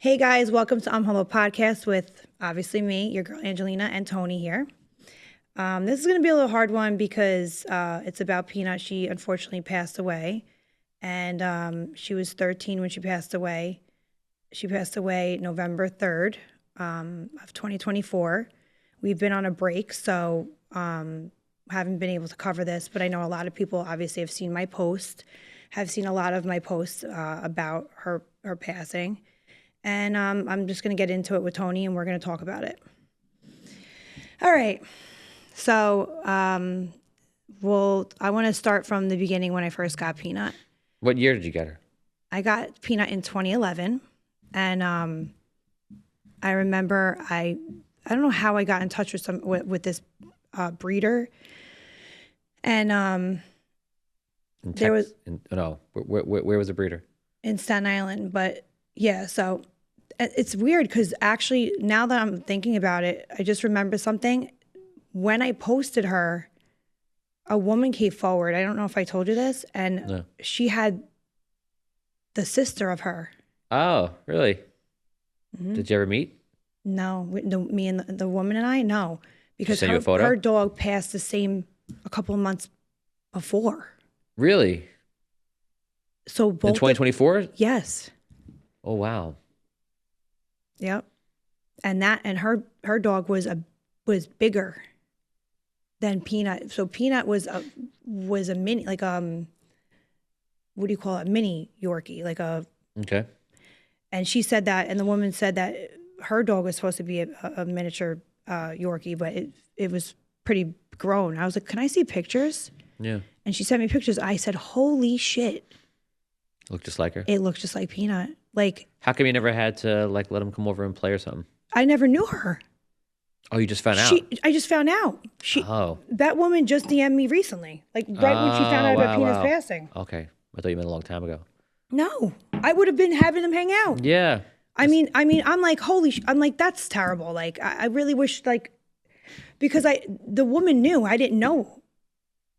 Hey guys, welcome to Hello Podcast with obviously me, your girl Angelina and Tony here. This is going to be a little hard one because it's about Peanut. She unfortunately passed away, and she was 13 when she passed away. She passed away November 3rd of 2024. We've been on a break, so haven't been able to cover this, but I know a lot of people obviously have seen my post, have seen a lot of my posts about her passing. And I'm just going to get into it with Tony, and we're going to talk about it. All right. So I want to start from the beginning when I first got Peanut. What year did you get her? I got Peanut in 2011. And I remember I don't know how I got in touch with this breeder. And there was... Where was the breeder? In Staten Island, but... Yeah, so it's weird because actually now that I'm thinking about it, I just remember something. When I posted her, a woman came forward. I don't know if I told you this, and she had the sister of her. Oh, really? Mm-hmm. Did you ever meet? No, me and the woman and I, no. Because her dog passed a couple of months before. Really? So both in 2024? Yes. Oh, wow. Yep. And her dog was bigger than Peanut. So Peanut was a mini, like what do you call it? A mini Yorkie, like a... Okay. And she said that, and the woman said that her dog was supposed to be a miniature Yorkie, but it was pretty grown. I was like, can I see pictures? Yeah. And she sent me pictures. I said, holy shit. Looked just like her? It looked just like Peanut. Like, how come you never had to let him come over and play or something? I never knew her. Oh, you just found out? I just found out. That woman just DM'd me recently, like when she found out about Peanut's passing. Okay, I thought you meant a long time ago. No, I would have been having them hang out. Yeah. I mean, I'm like, I'm like, that's terrible. Like, I really wish, like, because the woman knew I didn't know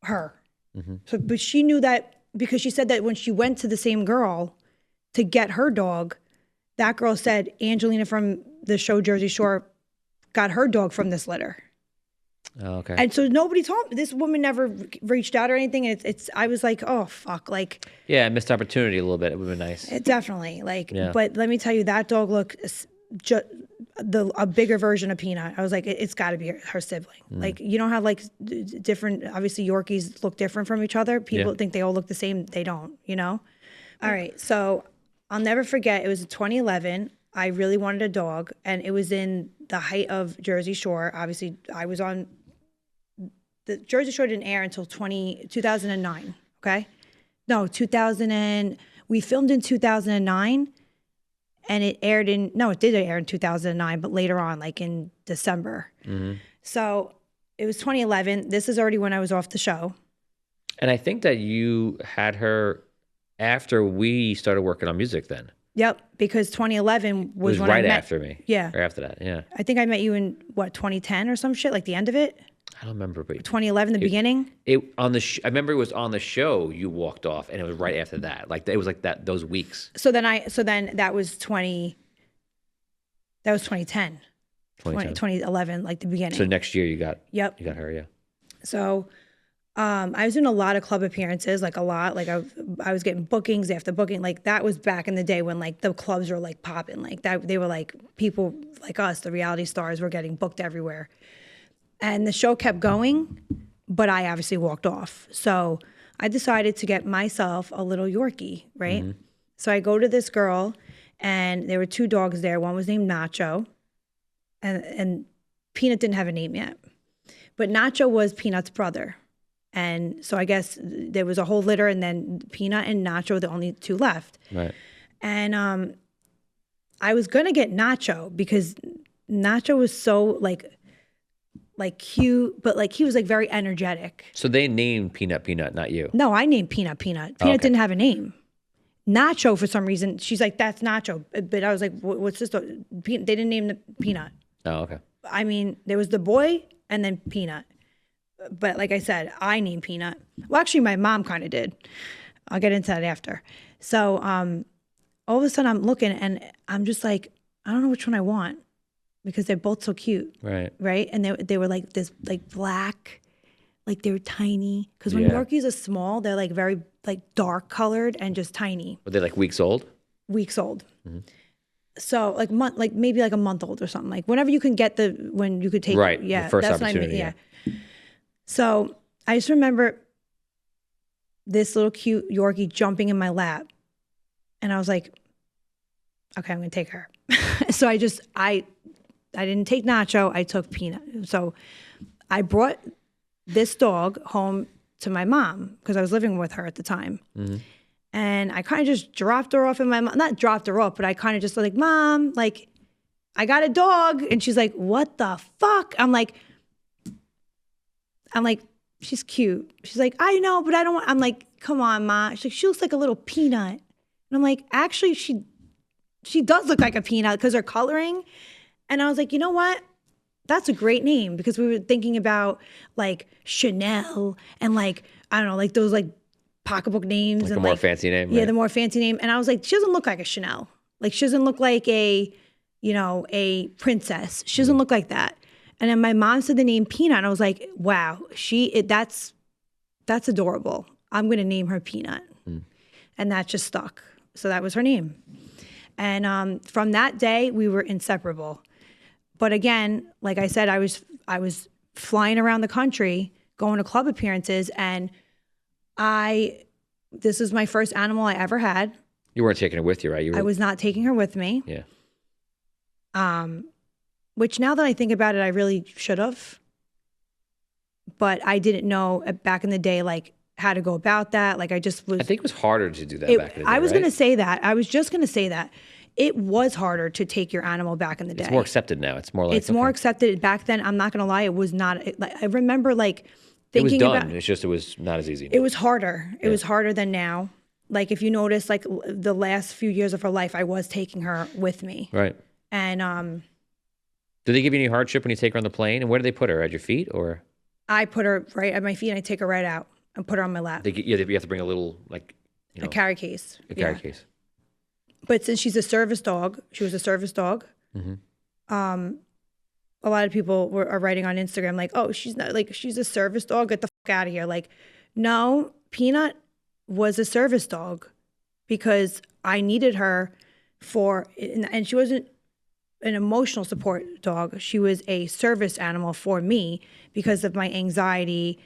her, so but she knew that because she said that when she went to the same girl to get her dog, that girl said Angelina from the show Jersey Shore got her dog from this litter. Oh, okay. And so nobody told me. This woman never reached out or anything. It's I was like, oh fuck, like. Yeah, missed opportunity a little bit. It would have been nice. Definitely, like. Yeah. But let me tell you, that dog looked a bigger version of Peanut. I was like, it's got to be her sibling. Like, you don't have like different. Obviously, Yorkies look different from each other. People think they all look the same. They don't. You know. All right, so. I'll never forget, it was 2011. I really wanted a dog, and it was in the height of Jersey Shore. Obviously, I was on... The Jersey Shore didn't air until 2009, okay? No, we filmed in 2009, and it aired in... No, it did air in 2009, but later on, like in December. Mm-hmm. So it was 2011. This is already when I was off the show. And I think that you had her... after we started working on music then. Yep, because 2011 was when right I met, after me. Yeah. Or after that, yeah. I think I met you in, 2010 or some shit, like the end of it? I don't remember. But 2011, the beginning? I remember it was on the show you walked off, and it was right after that. Like, it was like that those weeks. So then that was 2010. 2011, like the beginning. So next year you got her, yeah. So... I was doing a lot of club appearances, like a lot. Like I was getting bookings after booking. Like that was back in the day when like the clubs were like popping. Like that, they were like people like us, the reality stars, were getting booked everywhere. And the show kept going, but I obviously walked off. So I decided to get myself a little Yorkie, right? Mm-hmm. So I go to this girl, and there were two dogs there. One was named Nacho, and Peanut didn't have a name yet, but Nacho was Peanut's brother. And so I guess there was a whole litter, and then Peanut and Nacho were the only two left. Right. And I was going to get Nacho because Nacho was so like cute, but like he was like very energetic. So they named Peanut, not you? No, I named Peanut. Peanut didn't have a name. Nacho, for some reason, she's like, that's Nacho. But I was like, what's this? They didn't name the Peanut. Oh, okay. I mean, there was the boy and then Peanut. But like I said, I named Peanut. Well, actually, my mom kind of did. I'll get into that after. So all of a sudden, I'm looking, and I'm just like, I don't know which one I want because they're both so cute. Right. Right. And they were like this, like black, like they were tiny. Because when Yeah. Yorkies are small, they're like very like dark colored and just tiny. Were they like weeks old? Weeks old. So like maybe like a month old or something. Like whenever you can get when you could take. Right. Yeah. The first that's opportunity. what I mean. Yeah. So I just remember this little cute Yorkie jumping in my lap. And I was like, okay, I'm going to take her. So I didn't take Nacho. I took Peanut. So I brought this dog home to my mom because I was living with her at the time. And I kind of just dropped her off in my mom. Not dropped her off, but I kind of just like, Mom, like, I got a dog. And she's like, what the fuck? I'm like, she's cute. She's like, I know, but I don't want. I'm like, come on, Ma. She's like, she looks like a little peanut. And I'm like, actually, she does look like a peanut because her coloring. And I was like, you know what? That's a great name because we were thinking about like Chanel and like, I don't know, like those like pocketbook names. Like and a more fancy name. Yeah, right? the more fancy name. And I was like, she doesn't look like a Chanel. Like she doesn't look like a princess. She doesn't look like that. And then my mom said the name Peanut. And I was like, wow, that's adorable. I'm going to name her Peanut. And that just stuck. So that was her name. And from that day, we were inseparable. But again, like I said, I was flying around the country, going to club appearances, and this is my first animal I ever had. You weren't taking her with you, right? I was not taking her with me. Yeah. Which now that I think about it, I really should have. But I didn't know back in the day, like how to go about that. Like I just was. I think it was harder to do that back in the day. I was right? going to say that. I was just going to say that. It was harder to take your animal back in the day. It's more accepted now. It's more like it's more accepted. Back then, I'm not going to lie, it was not. I remember like it was thinking done. about. It's just it was not as easy. It was harder. It was harder than now. Like if you notice, like the last few years of her life, I was taking her with me. Right. And do they give you any hardship when you take her on the plane? And where do they put her? At your feet or? I put her right at my feet and I take her right out and put her on my lap. You have to bring a little like a carry case. A carry case. But since she's a service dog, she was a service dog. A lot of people are writing on Instagram like, "Oh, she's not like she's a service dog. Get the fuck out of here!" Like, no, Peanut was a service dog because I needed her and she wasn't an emotional support dog. She was a service animal for me because of my anxiety,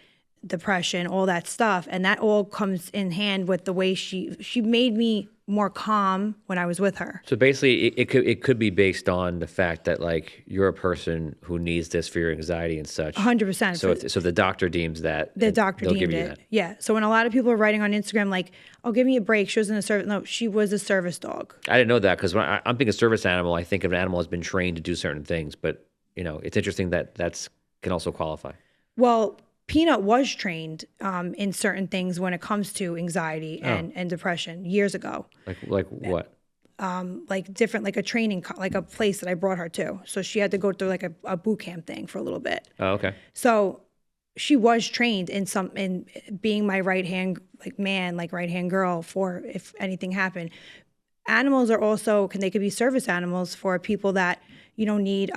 depression, all that stuff, and that all comes in hand with the way she made me more calm when I was with her. So basically, it could be based on the fact that like you're a person who needs this for your anxiety and such. 100%. So the doctor deems that. The doctor deemed it. Yeah. So when a lot of people are writing on Instagram like, "Oh, give me a break. She wasn't a service." No, she was a service dog. I didn't know that because when I'm thinking service animal, I think of an animal has been trained to do certain things. But it's interesting that can also qualify. Well, Peanut was trained in certain things when it comes to anxiety and depression years ago. Like what? Like different, like a training, like a place that I brought her to. So she had to go through like a boot camp thing for a little bit. Oh, okay. So she was trained in being my right hand, like man, like right hand girl for if anything happened. Animals are also they could be service animals for people that need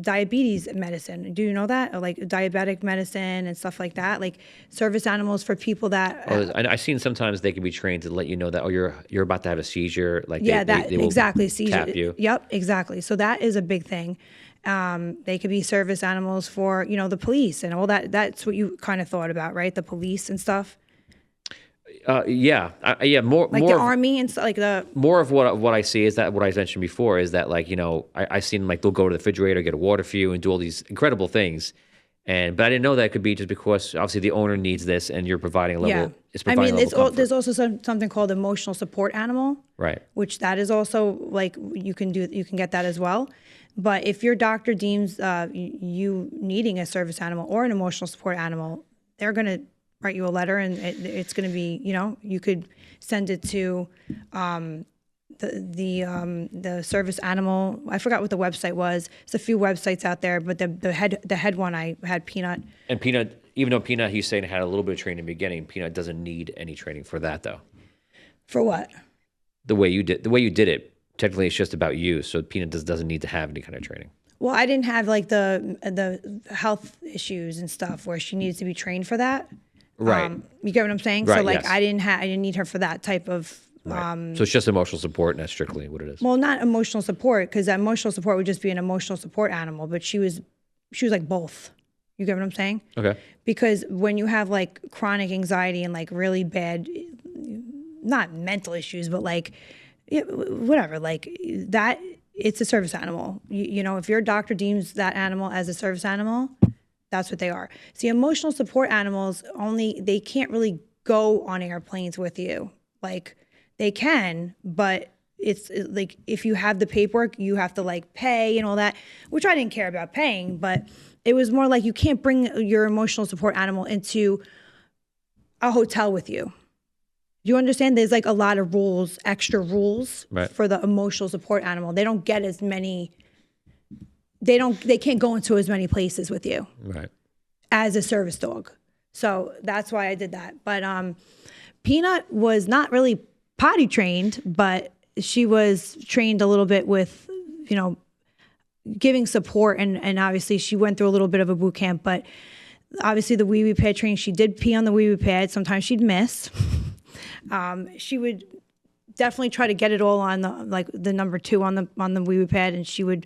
diabetes medicine. Do you know that? Or like diabetic medicine and stuff like that. Like service animals for people that. I've seen sometimes they can be trained to let you know that you're about to have a seizure. Like they will exactly seizure. Tap you. Yep, exactly. So that is a big thing. They could be service animals for the police and all that. That's what you kind of thought about, right? The police and stuff. Yeah. More like the army and stuff like the. More of what I see is that what I mentioned before is that like I've seen like they'll go to the refrigerator, get a water for you, and do all these incredible things, but I didn't know that it could be just because obviously the owner needs this and you're providing a level. Yeah. It's providing there's also something called emotional support animal, right? Which that is also like you can get that as well. But if your doctor deems you needing a service animal or an emotional support animal, they're gonna write you a letter, and it's going to be, you could send it to the service animal. I forgot what the website was. There's a few websites out there, but the head one I had Peanut. And Peanut, even though Peanut, he's saying had a little bit of training in the beginning, Peanut doesn't need any training for that though. For what? The way you did it. technically it's just about you. So Peanut doesn't need to have any kind of training. Well, I didn't have like the health issues and stuff where she needs to be trained for that. Right. You get what I'm saying? Right, So like yes. I didn't need her for that type of Right. So it's just emotional support, and that's strictly what it is. well, not emotional support, because emotional support would just be an emotional support animal, but she was like both. You get what I'm saying? Okay. Because when you have like chronic anxiety and like really bad, not mental issues, but like whatever, like that, it's a service animal. You know, if your doctor deems that animal as a service animal, that's what they are. See, emotional support animals they can't really go on airplanes with you. Like they can, but it's like if you have the paperwork, you have to like pay and all that, which I didn't care about paying, but it was more like you can't bring your emotional support animal into a hotel with you. You understand? There's like a lot of rules, extra rules for the emotional support animal. They don't get as many. They can't go into as many places with you, as a service dog. So that's why I did that. But Peanut was not really potty trained, but she was trained a little bit with, you know, giving support, and obviously she went through a little bit of a boot camp. But obviously the wee wee pad training, she did pee on the wee wee pad. Sometimes she'd miss. She would definitely try to get it all on the number 2 on the wee wee pad, and she would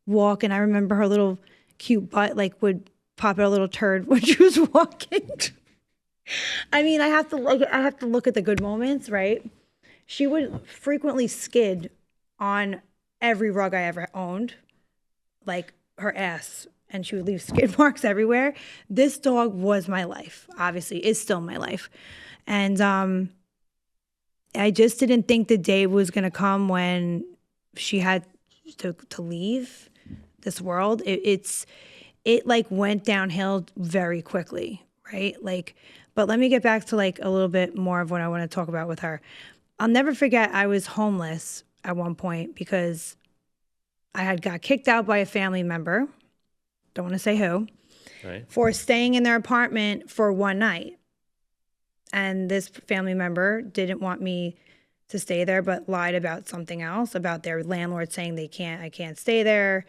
walk. And I remember her little cute butt would pop out a little turd when she was walking. I mean, I have to look at the good moments, right? She would frequently skid on every rug I ever owned, like her ass, and she would leave skid marks everywhere. This dog was my life. Obviously, is still my life. And I just didn't think the day was going to come when she had to leave this world. It like went downhill very quickly, right? Like, but let me get back to like a little bit more of what I want to talk about with her. I'll never forget I was homeless at one point because I had got kicked out by a family member, don't want to say who, for staying in their apartment for one night. And this family member didn't want me to stay there, but lied about something else, about their landlord saying I can't stay there.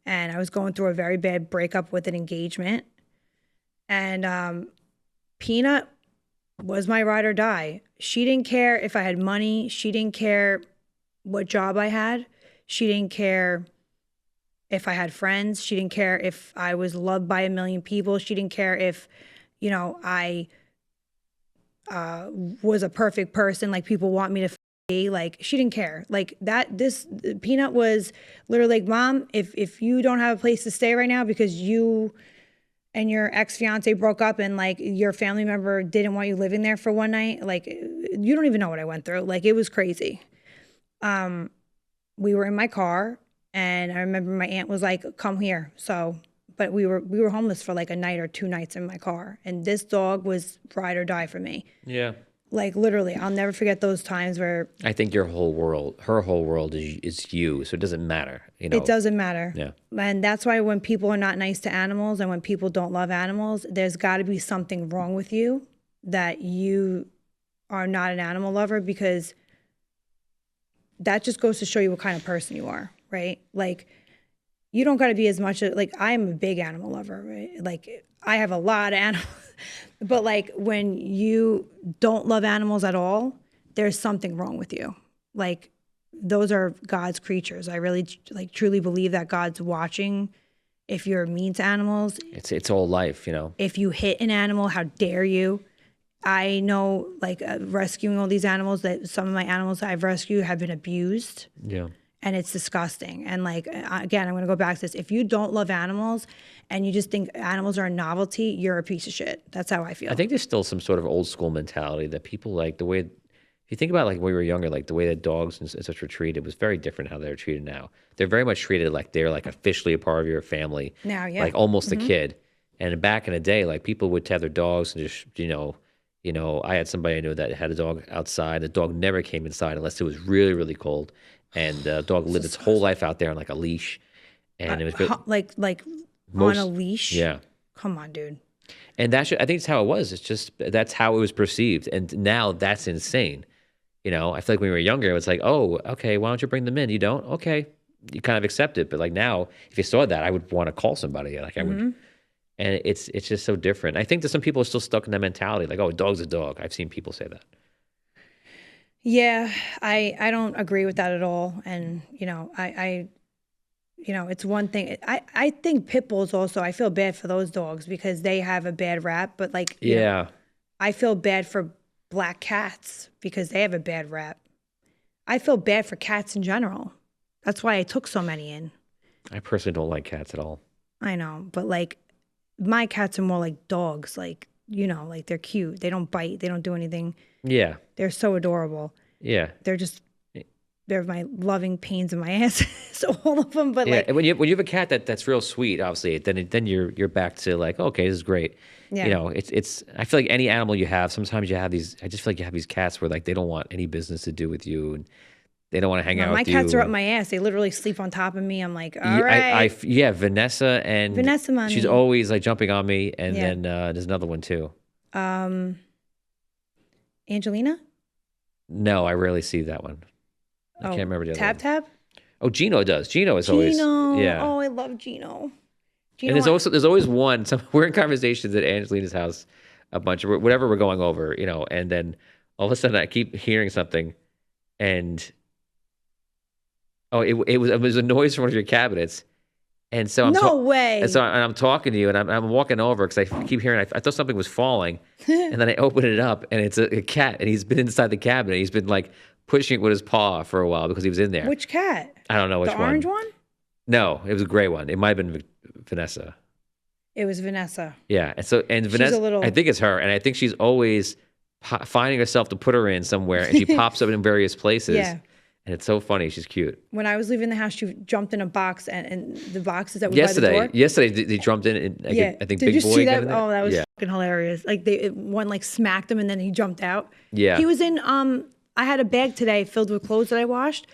And I was going through a very bad breakup with an engagement. And Peanut was my ride or die. She didn't care if I had money. She didn't care what job I had. She didn't care if I had friends. She didn't care if I was loved by a million people. She didn't care if, you know, I was a perfect person, like people want me to be. Like, she didn't care. Like that, this Peanut was literally like, Mom, if you don't have a place to stay right now because you and your ex-fiance broke up and like your family member didn't want you living there for one night, like you don't even know what I went through. Like it was crazy. We were in my car and I remember my aunt was like, come here. So, but we were homeless for like a night or 2 nights in my car. And this dog was ride or die for me. Yeah. Like literally, I'll never forget those times where I think her whole world is you. So it doesn't matter. You know, it doesn't matter. Yeah. And that's why when people are not nice to animals and when people don't love animals, there's got to be something wrong with you, that you are not an animal lover, because that just goes to show you what kind of person you are, right? Like, you don't got to be as much like, I'm a big animal lover, right? Like, I have a lot of animals. But like, when you don't love animals at all, there's something wrong with you. Like, those are God's creatures. I really like truly believe that God's watching if you're mean to animals. It's all life, you know. If you hit an animal, how dare you? I know, like, rescuing all these animals, that some of my animals that I've rescued have been abused. Yeah. And it's disgusting. And like, again, I'm going to go back to this. If you don't love animals and you just think animals are a novelty, you're a piece of shit. That's how I feel. I think there's still some sort of old school mentality that people like the way, if you think about like when we were younger, like the way that dogs and such were treated was very different how they're treated now. They're very much treated like they're like officially a part of your family. Now, yeah. Like almost a kid. And back in the day, like people would tether dogs and just, you know, I had somebody I knew that had a dog outside. The dog never came inside unless it was really, really cold. And the dog lived its whole life out there on like a leash. And it was like on a leash? Yeah. Come on, dude. And I think it's how it was. It's just, that's how it was perceived. And now that's insane. I feel like when we were younger, it was like, oh, okay, why don't you bring them in? You don't? Okay. You kind of accept it. But like now, if you saw that, I would want to call somebody. Like I would, and it's just so different. I think that some people are still stuck in that mentality, like, oh, a dog's a dog. I've seen people say that. Yeah, I don't agree with that at all. And it's one thing. I think pit bulls also. I feel bad for those dogs because they have a bad rap. But like Yeah. I feel bad for black cats because they have a bad rap. I feel bad for cats in general. That's why I took so many in. I personally don't like cats at all. I know, but like my cats are more like dogs. Like like they're cute. They don't bite. They don't do anything. Yeah. They're so adorable. Yeah. They're my loving pains in my ass. So all of them, but Yeah. like And when you have a cat that's real sweet, obviously, then you're back to like, okay, this is great. yeah. It's I feel like any animal you have, sometimes you have these. I just feel like you have these cats where like they don't want any business to do with you, and they don't want to hang out My with you. cats are up my ass. They literally sleep on top of me. I'm like, all Yeah, right. yeah, Vanessa and Vanessa Money. she's always like jumping on me, and Yeah. then there's another one too. Angelina? No, I rarely see that one. I can't remember the other one. Tab? Oh, Gino does. Gino is always yeah. Oh, I love Gino. And there's always one. We're in conversations at Angelina's house, a bunch of whatever we're going over, and then all of a sudden I keep hearing something, and it was a noise from one of your cabinets, and so No way. and so I'm talking to you, and I'm walking over because I keep hearing. I thought something was falling, and then I open it up, and it's a cat, and he's been inside the cabinet. He's been like pushing it with his paw for a while because he was in there. Which cat? I don't know which The one. orange one? No, it was a gray one. It might have been Vanessa. It was Vanessa. Yeah, and Vanessa, I think it's her, and I think she's always finding herself to put her in somewhere, and she pops up in various places. Yeah. And it's so funny. She's cute. When I was leaving the house, she jumped in a box, and the boxes that were by the door. Yesterday, they jumped in. And I think Did Big you Boy see got that? in there. Oh, that was Yeah. fucking hilarious. Like one like smacked him, and then he jumped out. Yeah. He was in. I had a bag today filled with clothes that I washed.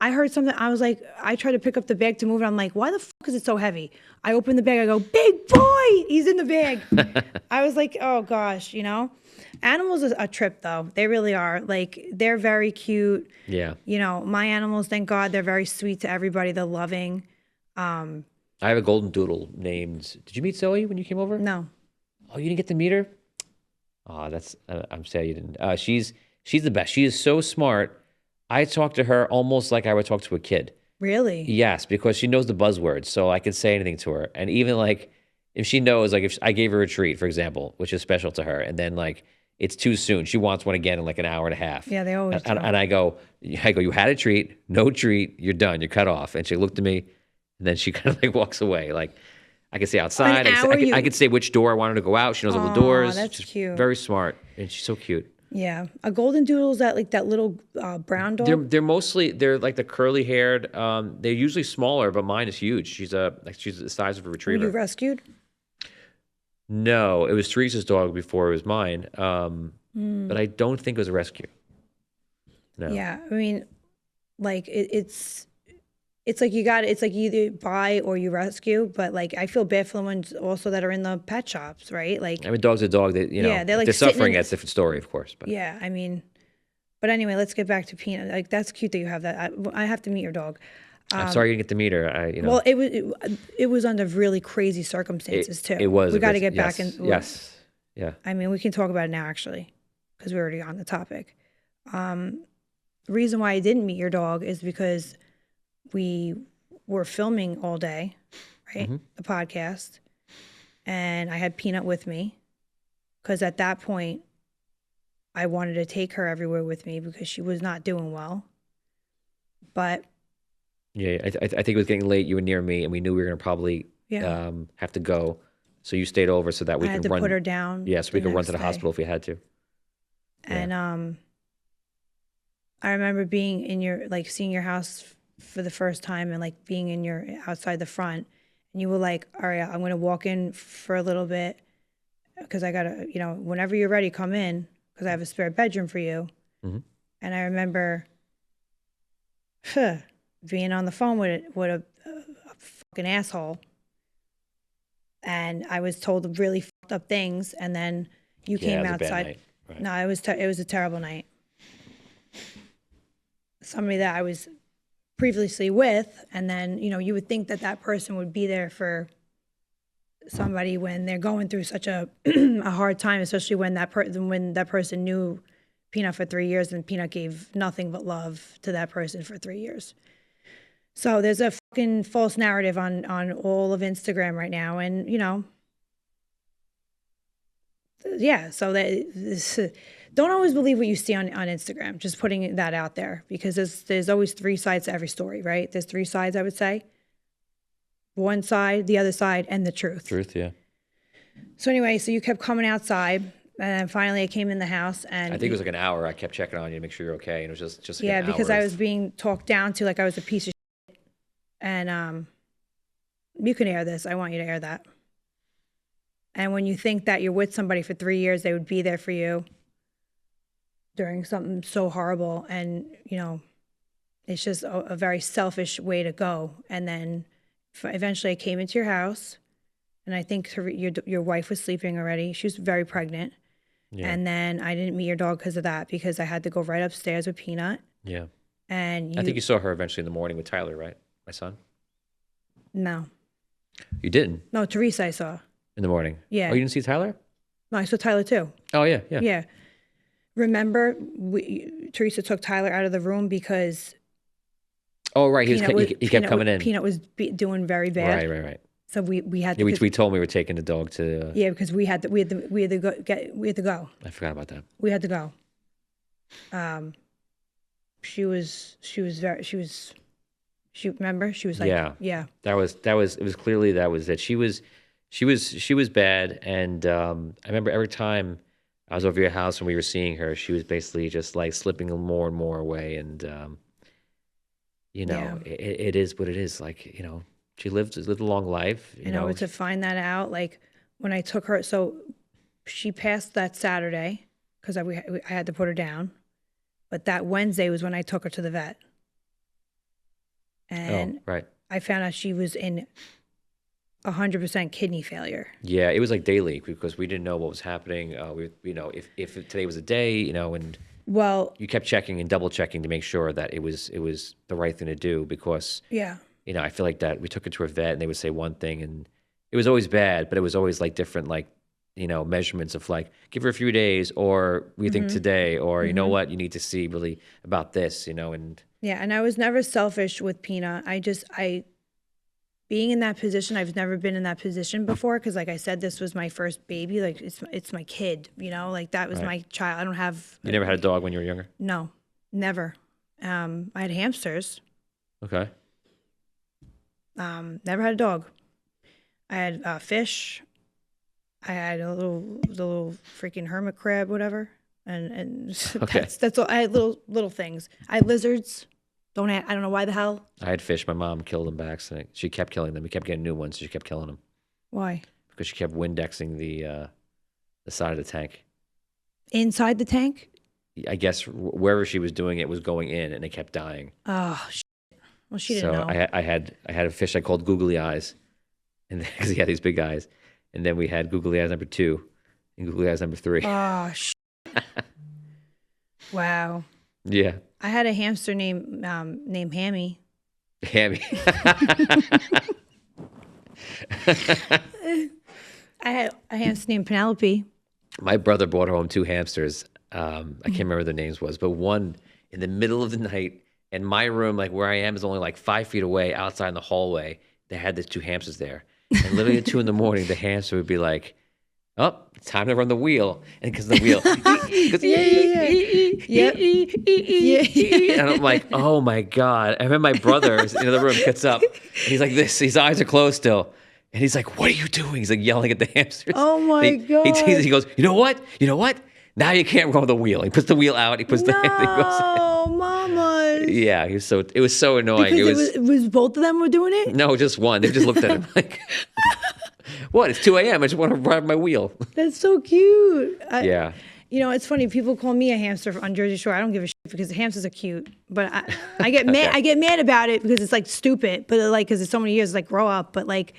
I heard something. I was like, I tried to pick up the bag to move it. I'm like, why the fuck is it so heavy? I open the bag. I go, Big Boy, he's in the bag. I was like, oh gosh, Animals are a trip though. They really are. Like they're very cute. Yeah. My animals, thank God, they're very sweet to everybody. They're loving. I have a golden doodle named. Did you meet Zoe when you came over? No. Oh, you didn't get to meet her? Oh, that's. I'm sad you didn't. She's the best. She is so smart. I talk to her almost like I would talk to a kid. Really? Yes, because she knows the buzzwords, so I can say anything to her. And even like if she knows, like if I gave her a treat, for example, which is special to her, and then like it's too soon, she wants one again in like an hour and a half. Yeah, they always do. And I go, you had a treat, no treat, you're done, you're cut off. And she looked at me, and then she kind of like walks away. Like I could say outside, I could say which door I wanted to go out. She knows all the doors. That's She's cute. Very smart, and she's so cute. Yeah, a golden doodle is that like that little brown dog. They're like the curly haired. They're usually smaller, but mine is huge. She's the size of a retriever. Were you rescued? No, it was Teresa's dog before it was mine. But I don't think it was a rescue. No. Yeah, I mean, like it's like it's like you either buy or you rescue. But like I feel bad for the ones also that are in the pet shops, right? Like I mean, dog's a dog. That Yeah, they're like they're sitting suffering. in- That's a different story, of course. But yeah, I mean, but anyway, let's get back to Peanut. Like that's cute that you have that. I have to meet your dog. I'm sorry you didn't get to meet her. Well, it was under really crazy circumstances too. It was. We got to bit- get back in. Yes. Yeah. I mean, we can talk about it now actually, because we're already on the topic. The reason why I didn't meet your dog is because we were filming all day, right? The podcast, and I had Peanut with me because at that point I wanted to take her everywhere with me because she was not doing well. But Yeah, I think it was getting late. You were near me, and we knew we were going to probably have to go. So you stayed over so that we I had could to run. put her down. Yeah, so we the could run to the next day. hospital if we had to. And I remember being in your seeing your house for the first time and like being in your outside the front, and you were like, "All right, I'm gonna walk in for a little bit because I gotta, whenever you're ready, come in because I have a spare bedroom for you." And I remember being on the phone with a fucking asshole, and I was told really fucked up things, and then you came it was a bad outside. night. Right. No, it was a terrible night. somebody that I was previously with, and then, you would think that that person would be there for somebody when they're going through such a a hard time, especially when that person knew Peanut for 3 years and Peanut gave nothing but love to that person for 3 years. So there's a fucking false narrative on all of Instagram right now, and yeah. So don't always believe what you see on Instagram. Just putting that out there, because there's always 3 sides to every story, right? There's 3 sides, I would say. One side, the other side, and the truth. Truth, yeah. So anyway, so you kept coming outside, and then finally I came in the house, and I think it was like an hour. I kept checking on you to make sure you're okay, and it was just like yeah, an because hour I was being talked down to like I was a piece of shit. And you can air this. I want you to air that. And when you think that you're with somebody for 3 years, they would be there for you during something so horrible, and it's just a very selfish way to go. And then eventually I came into your house, and I think your wife was sleeping already. She was very pregnant. Yeah. And then I didn't meet your dog because of that, because I had to go right upstairs with Peanut. Yeah. And I think you saw her eventually in the morning with Tyler, right? My son? No. You didn't? No, Teresa I saw. In the morning? Yeah. Oh, you didn't see Tyler? No, I saw Tyler too. Oh, yeah, yeah. Yeah. Remember, Teresa took Tyler out of the room because... Oh, right. He kept coming in. Peanut was doing very bad. Right. So we had to... Yeah, we told him we were taking the dog to... Yeah, because we had to go. I forgot about that. We had to go. Remember? She was like... Yeah. It was clearly that she was bad. And I remember every time I was over your house and we were seeing her, she was basically just like slipping more and more away. And, it is what it is. Like, she lived a long life. You know, to find that out, like when I took her, so she passed that Saturday because I had to put her down. But that Wednesday was when I took her to the vet. And right. I found out she was in 100% kidney failure. Yeah, it was like daily because we didn't know what was happening. If today was a day, and well, you kept checking and double checking to make sure that it was the right thing to do, because I feel like that we took her to a vet and they would say one thing and it was always bad, but it was always like different, like, measurements of like, give her a few days, or we think today, or you know what, you need to see really about this, and yeah. And I was never selfish with Peanut. Being in that position, I've never been in that position before, because like I said, this was my first baby. Like it's my kid, like that was my child. I don't have... You never had a dog when you were younger? No, never. I had hamsters. Okay. Never had a dog. I had fish. I had the little freaking hermit crab, whatever, and okay. That's all. I had little things. I had lizards. I don't know why the hell. I had fish. My mom killed them by accident. She kept killing them. We kept getting new ones. So she kept killing them. Why? Because she kept Windexing the side of the tank. Inside the tank? I guess wherever she was doing it was going in, and they kept dying. Oh, well, she didn't know. So I had a fish I called Googly Eyes, and because he had these big eyes, and then we had Googly Eyes number 2 and Googly Eyes number 3. Oh, wow. Yeah. I had a hamster named Hammy. Hammy. I had a hamster named Penelope. My brother brought home 2 hamsters. I can't remember what their names was, but one in the middle of the night, and my room, like where I am, is only like 5 feet away outside in the hallway. They had these 2 hamsters there. And literally at 2 in the morning, the hamster would be like, oh, it's time to run the wheel. And because the wheel, and I'm like, oh my God. I remember my brother in the room gets up, and he's like this, his eyes are closed still. And he's like, what are you doing? He's like yelling at the hamsters. Oh my God. He goes, you know what? Now you can't run the wheel. He puts the wheel out. He puts the... No, mama. Yeah, it was so annoying. Because it was both of them were doing it? No, just one. They just looked at him like... What? It's 2 a.m. I just want to ride my wheel. That's so cute. Yeah. It's funny. People call me a hamster on Jersey Shore. I don't give a shit because the hamsters are cute. But I get mad. Okay. I get mad about it because it's like stupid. But like, because it's so many years, like grow up. But like,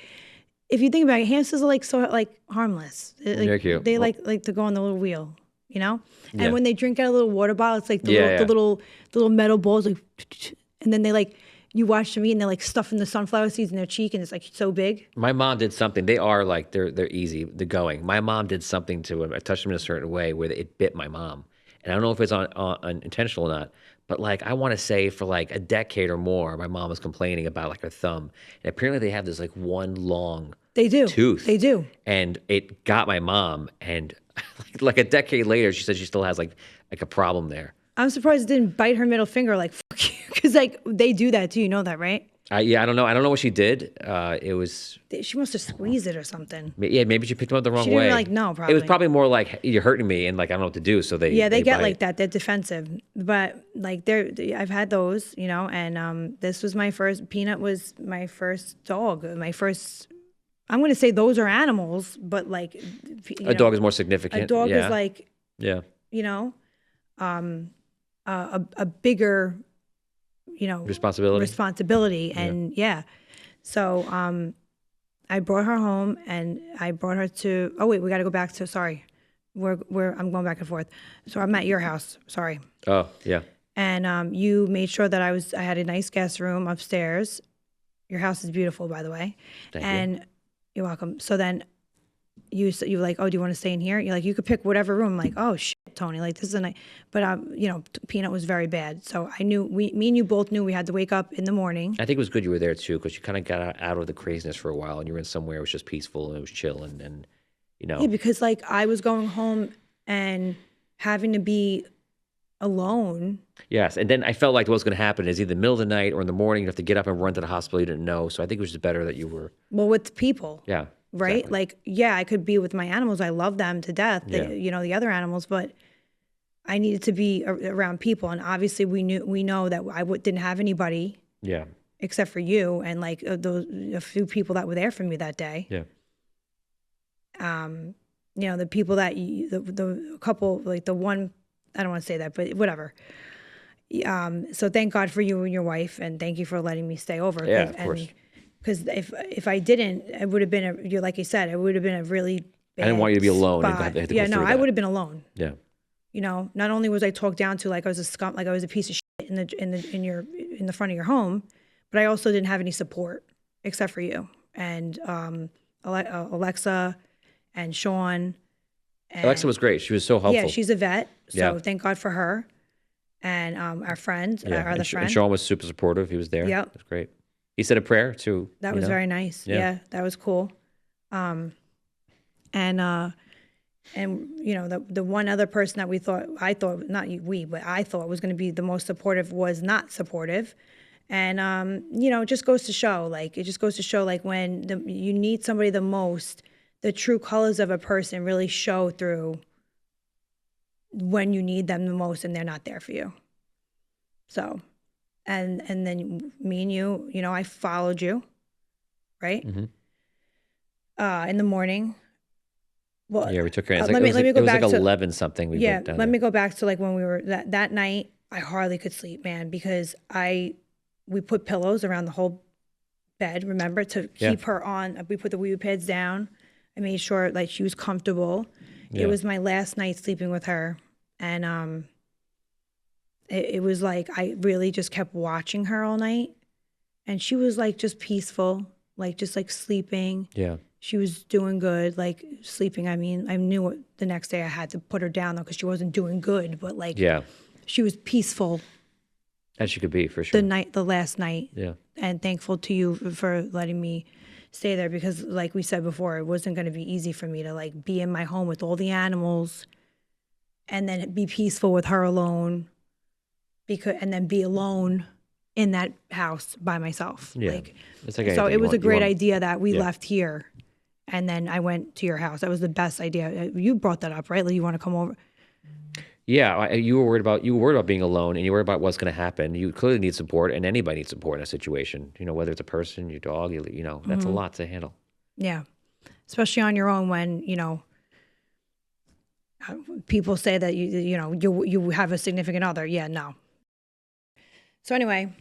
if you think about it, hamsters are like so like harmless. They're cute. They like to go on the little wheel. you know? Yeah. And when they drink out of a little water bottle, it's like Yeah, the little metal balls, like, and then they like, you watch them eat and they're like stuffing the sunflower seeds in their cheek and it's like so big. My mom did something. They are like they're easy. They're going. My mom did something to him. I touched him in a certain way where it bit my mom, and I don't know if it's on intentional or not. But like I want to say for like a decade or more, my mom was complaining about like her thumb, and apparently they have this like one long They do. tooth. They do. And it got my mom, and like a decade later, she said she still has like a problem there. I'm surprised it didn't bite her middle finger like fuck you, because like they do that too. You know that, right? Yeah, I don't know. I don't know what she did. It was She must have squeezed it or something. yeah, maybe she picked him up the wrong She didn't way. like know, It was probably. probably more like you're hurting me, and like I don't know what to do. So Yeah, they get bite. like that. They're defensive. But like I've had those, you know, and this was my first. Peanut was my first dog. My first. I'm going to say those are animals, but like A dog is more significant. A dog yeah. is like, yeah. you know, a bigger, you know, responsibility, and yeah. So I brought her home, and I brought her to. Oh wait, we got to go back to. Sorry, I'm going back and forth. So I'm at your house. Sorry. Oh yeah. And you made sure that I had a nice guest room upstairs. Your house is beautiful, by the way. Thank and you. You're welcome. So then you like, oh, do you want to stay in here? You're like, you could pick whatever room. I'm like, oh shit, Tony, like this is a night. But you know, Peanut was very bad. So I knew me and you both knew we had to wake up in the morning. I think it was good you were there too, because you kind of got out of the craziness for a while, and you were in somewhere it was just peaceful and it was chill, and you know. Yeah, because like I was going home and having to be alone. Yes, and then I felt like what was going to happen is either the middle of the night or in the morning you have to get up and run to the hospital you didn't know. So I think it was just better that you were. Well, with people. Yeah. Right? Exactly. Like, yeah, I could be with my animals. I love them to death, you know, the other animals, but I needed to be around people. And obviously we know that I didn't have anybody. Yeah. Except for you and like a few people that were there for me that day. Yeah. You know, the people that the couple, like the one, I don't want to say that, but whatever. So thank God for you and your wife, and thank you for letting me stay over. Yeah, of course. Because if I didn't, it would have been like you said, it would have been a really bad I didn't want you to be alone. spot. And have to Yeah, go no, through I that. would have been alone. Yeah. You know, not only was I talked down to like I was a scum, like I was a piece of shit in the front of your home, but I also didn't have any support except for you and Alexa and Sean. And Alexa was great. She was so helpful. yeah, she's a vet, so Yeah. thank God for her. And our friend, our other friend. And Sean was super supportive. He was there. Yep. It was great. He said a prayer too. That was very nice. Yeah, that was cool. And you know, the one other person that I thought not we, but I thought was going to be the most supportive was not supportive. And you know, it just goes to show, like when you need somebody the most, the true colors of a person really show through when you need them the most and they're not there for you. So, and then me and you know, I followed you, right? Mm-hmm. In the morning. Well, yeah, we took her. let me go back to 11 something. We went down let there. me go back to like when we were that night. I hardly could sleep, man, because we put pillows around the whole bed. Remember to keep her on. We put the wee pads down. I made sure like she was comfortable. Yeah. It was my last night sleeping with her, and it was like I really just kept watching her all night, and she was like just peaceful, like just like sleeping. Yeah. She was doing good, like sleeping. I mean, I knew the next day I had to put her down though because she wasn't doing good, but like she was peaceful. As she could be, for sure. The last night. Yeah. And thankful to you for letting me stay there because like we said before, it wasn't going to be easy for me to like be in my home with all the animals and then be peaceful with her alone and then be alone in that house by myself. Yeah. Like, it's like so it was a great idea that we left here and then I went to your house. That was the best idea. You brought that up, right? Like you want to come over? Yeah, you were worried about being alone, and you were worried about what's going to happen. You clearly need support, and anybody needs support in a situation. You know, whether it's a person, your dog, you know, that's a lot to handle. Yeah, especially on your own when you know people say that you have a significant other. Yeah, no. So anyway,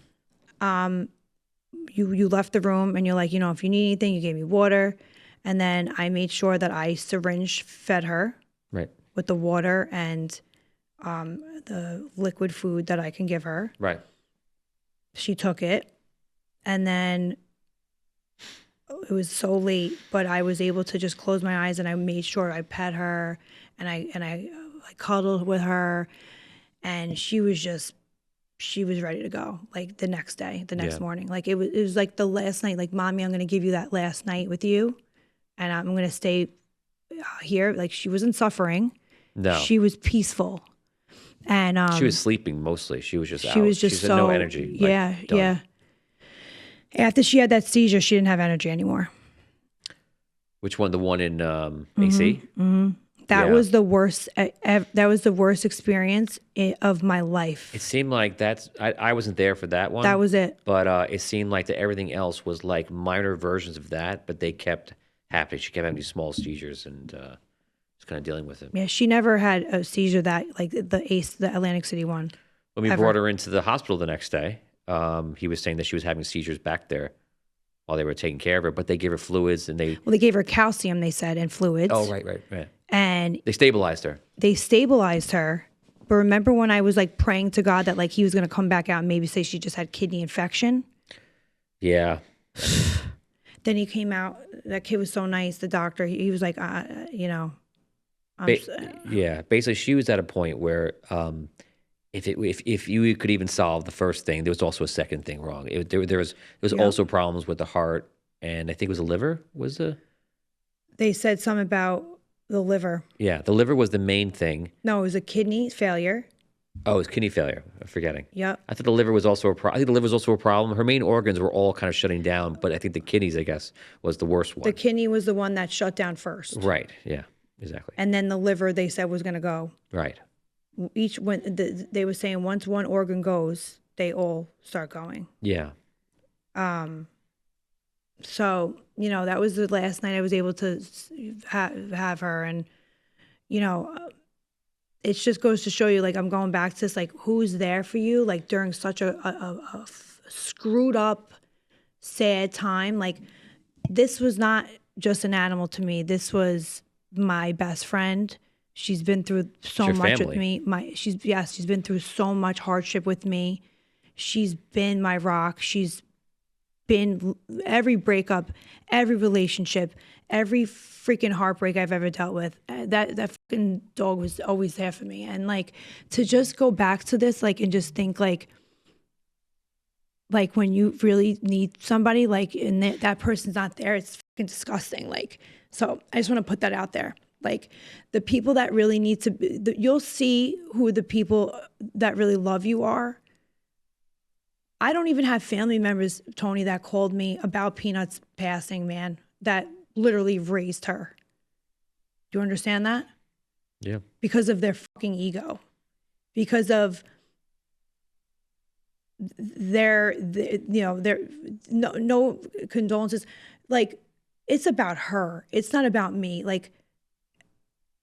you left the room, and you're like, you know, if you need anything, you gave me water, and then I made sure that I syringe fed her. Right. with the water and the liquid food that I can give her. Right. She took it, and then it was so late, but I was able to just close my eyes, and I made sure I pet her, and I cuddled with her, and she was ready to go. Like the next day, the next morning, like it was like the last night. Like, mommy, I'm gonna give you that last night with you, and I'm gonna stay here. Like, she wasn't suffering. No, she was peaceful, and she was sleeping mostly. She was just out. She was just had so no energy. Like, yeah, done. yeah. After she had that seizure, she didn't have energy anymore. Which one? The one in AC? That was the worst. That was the worst experience of my life. It seemed like I wasn't there for that one. That was it. But it seemed like that everything else was like minor versions of that, but they kept happening. She kept having these small seizures and just kind of dealing with it. Yeah, she never had a seizure that like the Atlantic City one. When we brought her into the hospital the next day, he was saying that she was having seizures back there while they were taking care of her, but they gave her fluids and they gave her calcium, they said, and fluids. Oh, right. And they stabilized her. But remember when I was like praying to God that like he was going to come back out and maybe say she just had kidney infection? Yeah. Then he came out. That kid was so nice. The doctor, he was like, Basically, she was at a point where if you could even solve the first thing, there was also a second thing wrong. There was also problems with the heart, and I think it was the liver. They said something about the liver. Yeah, the liver was the main thing. No, it was a kidney failure. Oh, it was kidney failure. I'm forgetting. Yep. I thought the liver was also a problem. I think the liver was also a problem. Her main organs were all kind of shutting down, but I think the kidneys, I guess, was the worst one. The kidney was the one that shut down first. Right. Yeah. Exactly. And then the liver, they said, was going to go. Right. They were saying once one organ goes, they all start going. Yeah. So, that was the last night I was able to have her. And, it just goes to show you, like, I'm going back to this, like, who's there for you, like, during such a screwed up, sad time. Like, this was not just an animal to me. This was my best friend. She's been through so much with me. She's been through so much hardship with me. She's been my rock. She's been every breakup, every relationship, every freaking heartbreak I've ever dealt with. That fucking dog was always there for me. And like to just go back to this, like, and just think like when you really need somebody, like, and that person's not there, it's fucking disgusting. Like, so I just want to put that out there. Like the people that really need to be, you'll see who the people that really love you are. I don't even have family members, Tony, that called me about Peanut's passing, man, that literally raised her. Do you understand that? Yeah. Because of their fucking ego. Because of their no condolences. Like, it's about her. It's not about me. Like,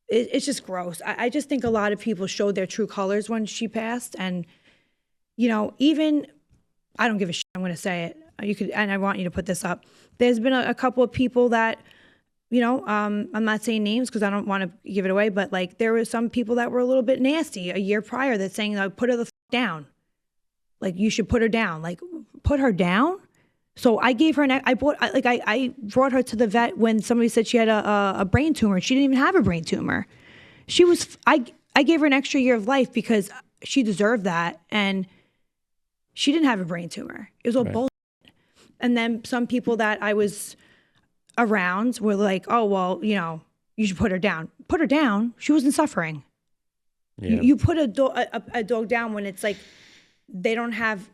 it's just gross. I just think a lot of people showed their true colors when she passed. And, even, I don't give a shit, I'm going to say it. You could, and I want you to put this up. There's been a couple of people that, I'm not saying names because I don't want to give it away, but like there were some people that were a little bit nasty a year prior that saying, like, put her the f down. Like, you should put her down. Like, put her down? So I gave her I brought her to the vet when somebody said she had a brain tumor. She didn't even have a brain tumor. I gave her an extra year of life because she deserved that. And she didn't have a brain tumor. It was all bullshit. And then some people that I was around were like, oh, well, you should put her down. Put her down. She wasn't suffering. Yeah. You put a dog down when it's like they don't have,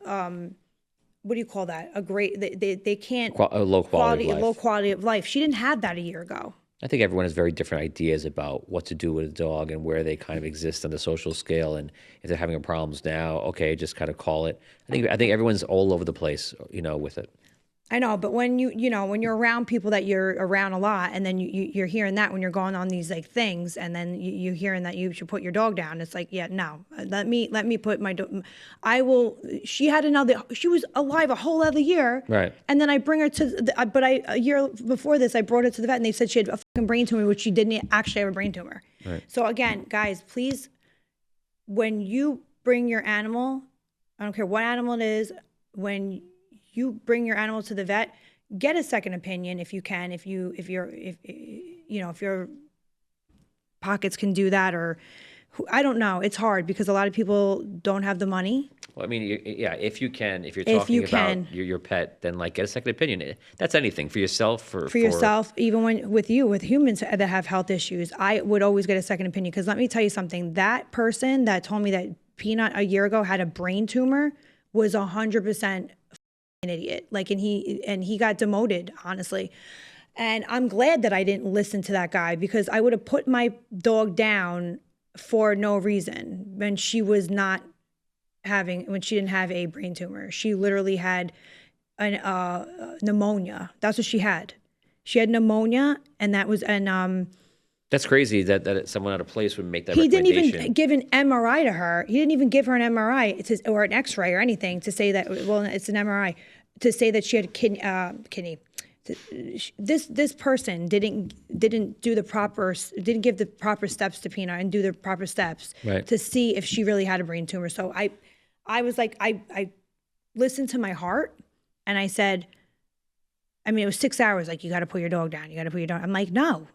what do you call that? They can't. A low quality of life. Low quality of life. She didn't have that a year ago. I think everyone has very different ideas about what to do with a dog and where they kind of exist on the social scale. And if they're having problems now, okay, just kind of call it. I think everyone's all over the place, with it. I know, but when when you're around people that you're around a lot, and then you're hearing that when you're going on these like things, and then you're hearing that you should put your dog down, it's like, yeah, no, let me put my dog. I will. She had another. She was alive a whole other year, Right. and then I bring her to. But a year before this, I brought her to the vet, and they said she had a fucking brain tumor, which she didn't actually have a brain tumor. Right. So again, guys, please, when you bring your animal, I don't care what animal it is, when you bring your animal to the vet, get a second opinion if you can, if your pockets can do that, or I don't know. It's hard because a lot of people don't have the money. Well, I mean, yeah, if you can, if you're If talking you about can. your pet, then like get a second opinion. That's anything for yourself, For yourself, even with humans that have health issues, I would always get a second opinion. Because let me tell you something, that person that told me that Peanut a year ago had a brain tumor was 100% an idiot. Like, and he got demoted, honestly. And I'm glad that I didn't listen to that guy, because I would have put my dog down for no reason when she didn't have a brain tumor. She literally had an pneumonia. That's what she had. She had pneumonia, and that's crazy that someone at a place would make that he didn't recommendation. even give an MRI to her. He didn't even give her an MRI or an X-ray or anything to say that. Well, it's an MRI to say that she had kidney. This person didn't give the proper steps to Peanut and do the proper steps Right. to see if she really had a brain tumor. So I was like, I listened to my heart, and I said, I mean, it was 6 hours. Like, you got to put your dog down. You got to put your dog. I'm like, no.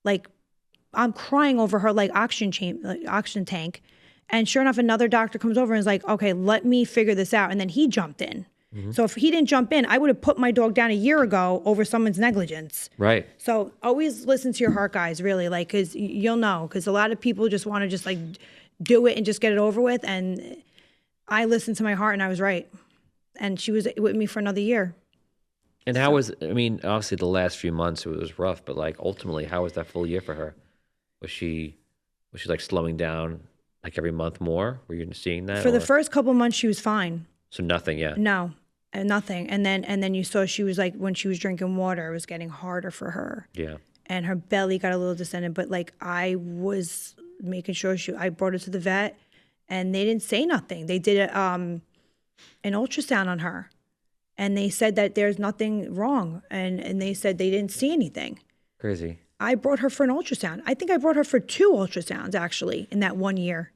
Like, I'm crying over her like oxygen tank, and sure enough, another doctor comes over and is like, okay, let me figure this out. And then he jumped in. So if he didn't jump in, I would have put my dog down a year ago over someone's negligence. Right. So always listen to your heart, guys, really, like, because you'll know, because a lot of people just want to just like do it and just get it over with. And I listened to my heart, and I was right. And she was with me for another year. And how was, I mean, obviously the last few months it was rough, but like ultimately, how was that full year for her? Was she like slowing down like every month more? Were you seeing that? For the first couple months, she was fine. So nothing yet. No, nothing. And then you saw she was like, when she was drinking water, it was getting harder for her. Yeah. And her belly got a little distended. But like, I was making sure I brought her to the vet, and they didn't say nothing. They did an ultrasound on her, and they said that there's nothing wrong. And they said they didn't see anything. Crazy. I brought her for an ultrasound. I think I brought her for 2 ultrasounds actually in that 1 year.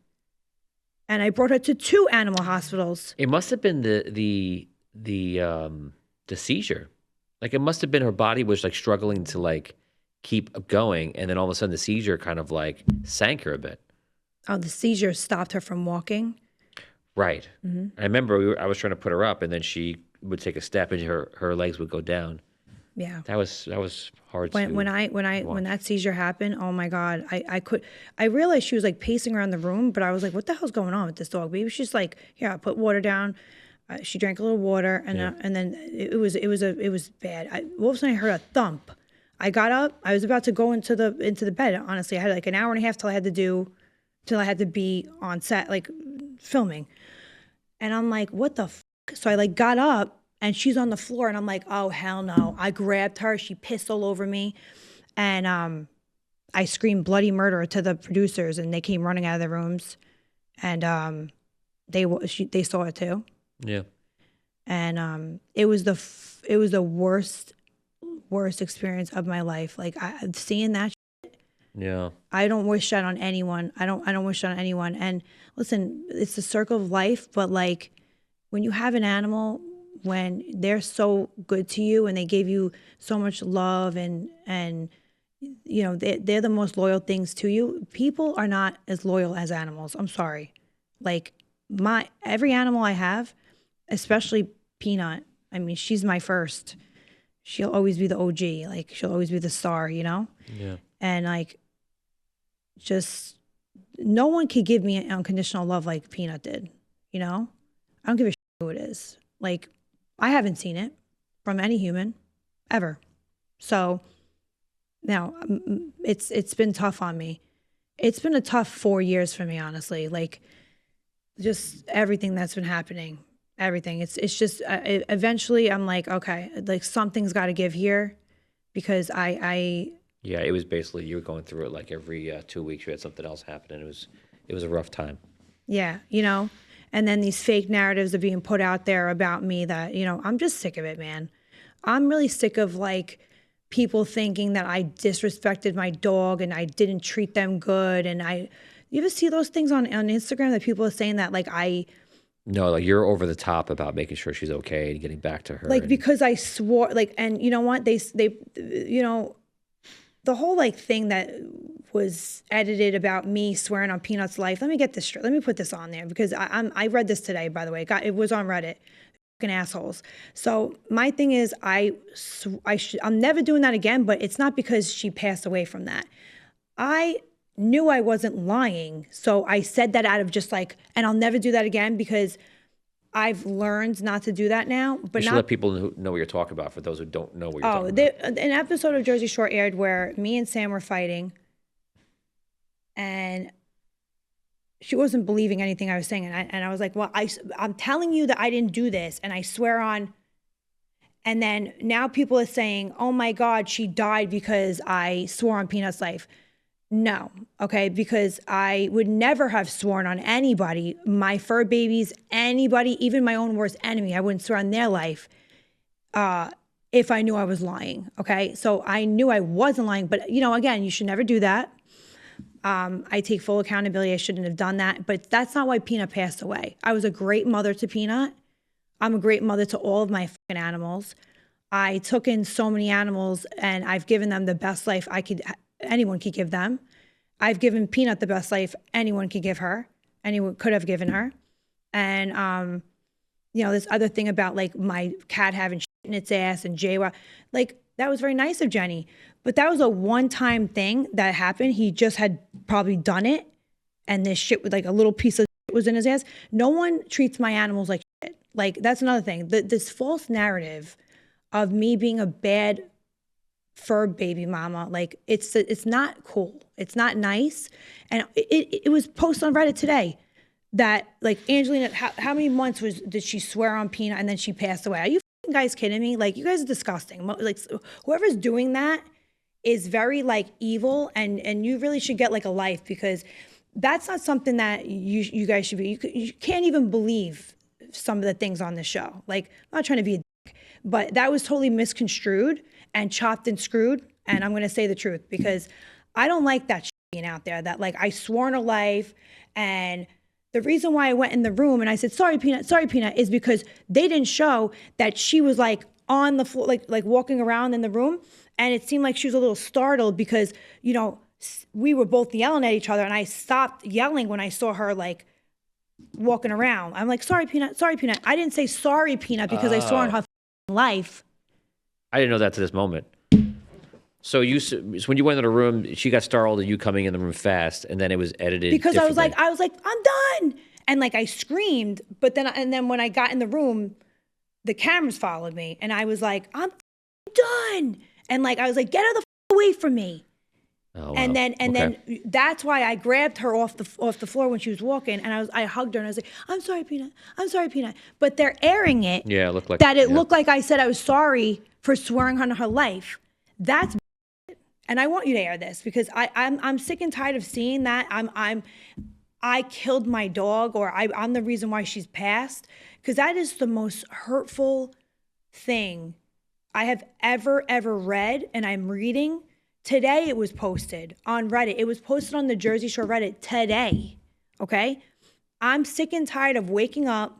And I brought her to 2 animal hospitals. It must have been the seizure. Like it must have been her body was like struggling to like keep going, and then all of a sudden the seizure kind of like sank her a bit. Oh, the seizure stopped her from walking. Right. I remember I was trying to put her up, and then she would take a step, and her legs would go down. Yeah. That was hard. When that seizure happened, oh my God, I realized she was like pacing around the room, but I was like, what the hell's going on with this dog? Maybe she's like, yeah, I put water down. She drank a little water, and then it was bad. All of a sudden I heard a thump. I got up. I was about to go into the bed. Honestly, I had like an hour and a half till I had to be on set, like filming. And I'm like, what the f-? So I like got up, and she's on the floor, and I'm like, oh, hell no. I grabbed her. She pissed all over me. And I screamed bloody murder to the producers, and they came running out of their rooms. And they saw it too. Yeah. And it was the worst experience of my life. Like, seeing that shit, Yeah. I don't wish that on anyone. I don't wish that on anyone. And listen, it's the circle of life, but like, when you have an animal, when they're so good to you and they give you so much love, and you know, they're the most loyal things to you. People are not as loyal as animals. I'm sorry. Like, every animal I have, especially Peanut, I mean, she's my first. She'll always be the OG. Like, she'll always be the star, you know? Yeah. And like, just no one could give me unconditional love like Peanut did, you know? I don't give a shit who it is. Like, I haven't seen it from any human ever. So now it's been tough on me. It's been a tough 4 years for me, honestly. Like, just everything that's been happening. Everything. It's just eventually I'm like, okay, like something's got to give here because I Yeah, it was basically you were going through it like every 2 weeks. You had something else happen, and it was a rough time. yeah, and then these fake narratives are being put out there about me that, I'm just sick of it, man. I'm really sick of like people thinking that I disrespected my dog and I didn't treat them good. And you ever see those things on Instagram that people are saying that like No, like you're over the top about making sure she's okay and getting back to her. like And because I swore like, and you know what, they the whole like thing that was edited about me swearing on Peanut's life. Let me get this straight. Let me put this on there because I read this today, by the way. It was on Reddit. Fucking assholes. So my thing is, I'm never doing that again. But it's not because she passed away from that. I knew I wasn't lying, so I said that out of just like, and I'll never do that again because I've learned not to do that now. But you should not let people know what you're talking about. For those who don't know what you're talking about. an episode of Jersey Shore aired where me and Sam were fighting, and she wasn't believing anything I was saying, and I was like, "Well, I'm telling you that I didn't do this, and I swear on." And then now people are saying, "Oh my God, she died because I swore on Peanut's life." No, okay, because I would never have sworn on anybody, my fur babies, anybody, even my own worst enemy. I wouldn't swear on their life if I knew I was lying, okay? So I knew I wasn't lying, but again, you should never do that. I take full accountability. I shouldn't have done that, but that's not why Peanut passed away. I was a great mother to Peanut. I'm a great mother to all of my fucking animals. I took in so many animals and I've given them the best life anyone could give them. I've given Peanut the best life anyone could give her, anyone could have given her. And, this other thing about like my cat having shit in its ass and JY, like that was very nice of Jenny, but that was a one-time thing that happened. He just had probably done it. And this shit with like a little piece of shit was in his ass. No one treats my animals like shit. Like that's another thing. This false narrative of me being a bad fur baby mama, like it's not cool. It's not nice. And it was posted on Reddit today that like Angelina, how many months did she swear on Peanut and then she passed away? Are you guys kidding me? Like you guys are disgusting. Like whoever's doing that is very like evil and you really should get like a life because that's not something that you guys should be. You can't even believe some of the things on the show. Like I'm not trying to be a dick, but that was totally misconstrued and chopped and screwed. And I'm going to say the truth because I don't like that shit being out there that like I swore on her life. And the reason why I went in the room and I said, sorry, Peanut, is because they didn't show that she was like on the floor, like walking around in the room. And it seemed like she was a little startled because, we were both yelling at each other and I stopped yelling when I saw her like walking around. I'm like, sorry, Peanut. I didn't say sorry, Peanut, because I swore on her life. I didn't know that to this moment. So when you went in the room, she got startled and you coming in the room fast, and then it was edited because I was like, I'm done, and like I screamed, but then when I got in the room, the cameras followed me, and I was like, I'm done, and like I was like, get her the away from me. Oh, wow. And then that's why I grabbed her off the floor when she was walking, and I hugged her and I was like, I'm sorry, Peanut. But they're airing it. Yeah, it looked like that. It looked like I said I was sorry for swearing on her life. That's and I want you to air this because I'm sick and tired of seeing that I killed my dog or I'm the reason why she's passed because that is the most hurtful thing I have ever read, and I'm reading. Today it was posted on Reddit. It was posted on the Jersey Shore Reddit today, okay? I'm sick and tired of waking up